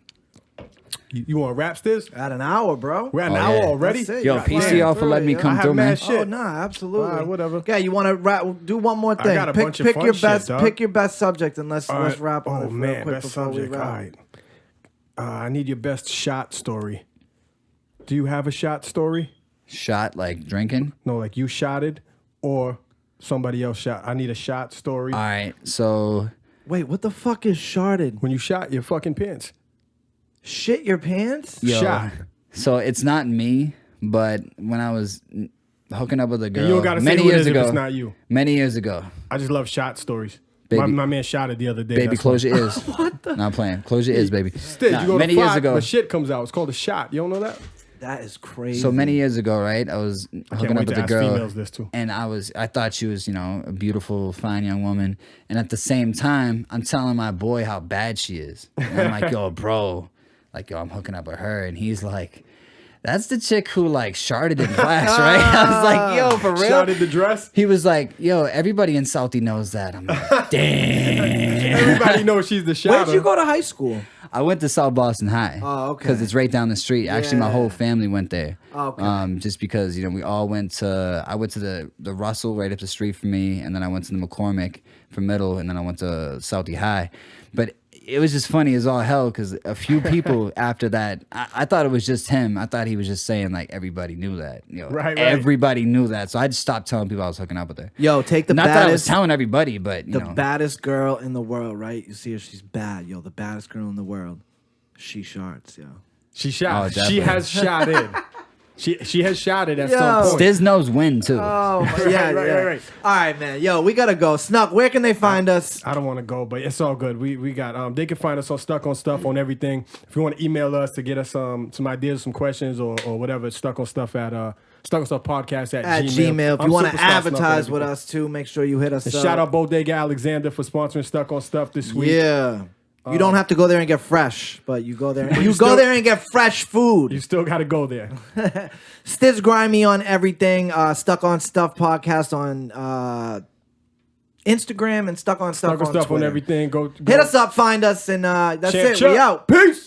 B: You want to rap this?
A: at an hour, bro.
B: We're at an
C: Oh,
B: hour
C: yeah.
B: already?
A: That's it.
C: Yo,
A: You're
C: peace to
A: flying
C: y'all for
A: through
C: letting
A: it,
C: me
A: yo.
C: come
B: I have
C: through, man.
B: mad shit.
A: Oh nah, absolutely.
B: All right, whatever.
A: Yeah, you want to do one more thing?
B: got a bunch of
A: pick
B: fun
A: your
B: shit,
A: best.
B: dog.
A: Pick your best subject and let's
B: All right.
A: wrap on
B: Oh,
A: it real
B: man,
A: quick
B: best
A: before we
B: subject. All
A: wrap.
B: right. I need your best shot story. Do you have a shot story?
C: Shot like drinking.
B: No, like you shotted or somebody else shot. I need a shot story.
C: All right, so
A: Wait, what the fuck is sharded?
B: When you shot your fucking pants.
A: Shit your pants?
C: yo,
B: Shot.
C: so it's not me, but when I was hooking up with a girl
B: And you don't got to say
C: many
B: who it
C: years
B: is if
C: ago,
B: it's not you.
C: many years ago,
B: I just love shot stories.
C: Baby-
B: My man shot it the other day.
C: baby,
B: That's
C: close
B: why.
C: your ears. What the? Not playing. Close your ears, baby.
B: Stiz,
C: Nah,
B: you go
C: many
B: to
C: years
B: fight,
C: ago.
B: the shit comes out. It's called a shot. You don't know that?
A: That is crazy.
C: So many years ago, right? I was hooking
B: wait
C: up
B: to
C: with a
B: ask
C: girl,
B: females this too.
C: and I thought she was, you know, a beautiful, fine young woman. And at the same time, I'm telling my boy how bad she is. And I'm like, yo, bro, like, yo, I'm hooking up with her, and he's like, that's the chick who like sharded in class, right? I was like, yo, for real?
B: Shotted the dress.
C: He was like, yo, everybody in Southie knows that. I'm like, damn.
B: Everybody knows she's the shotter.
A: Where'd you go to high school?
C: I went to South Boston High.
A: Oh, okay.
C: Because it's right down the street. Actually, my
A: Yeah.
C: whole family went there.
A: Okay.
C: Just because, you know, we all went to, I went to the Russell right up the street from me, and then I went to the McCormick for middle, and then I went to Southie High. But it was just funny as all hell because a few people after that, I thought it was just him. I thought he was just saying like everybody knew that. You know,
B: Right.
C: Everybody knew that. So I just stopped telling people I was hooking up with her.
A: Yo, take the
C: Not that I was
A: baddest,
C: telling everybody, but, you
A: the
C: know.
A: baddest girl in the world, right? You see her, she's bad. Yo, the baddest girl in the world. She shards, yo.
B: She shot.
C: Oh,
B: She
C: definitely.
B: has shotted. She has shotted at
A: Yo.
B: some point.
C: Stiz knows when, too.
A: Oh, yeah,
B: right.
A: All right, man. Yo, we gotta go. Snuk, where can they find us?
B: I don't want to go, but it's all good. We got they can find us on Stuck on Stuff on everything. If you want to email us to get us some ideas, some questions, or whatever, Stuck on Stuff at StuckOnStuffPodcast at
A: Gmail. If
B: I'm
A: you want to
B: Superstar Snuck
A: advertise
B: on
A: with
B: everything.
A: us too, make sure you hit us
B: And
A: up.
B: shout out Bodega Alexander for sponsoring Stuck on Stuff this week.
A: Yeah. You don't have to go there and get fresh, but you go there. You go
B: still-
A: there and get fresh food.
B: You still got to go there.
A: Stiz Grimy on everything. Stuck on Stuff Podcast on Instagram and Stuck on Stuff
B: Stuck on Stuff on
A: Twitter.
B: everything. Go
A: Hit us up, find us, and that's
B: Champ
A: it.
B: Chuck.
A: We out.
B: Peace.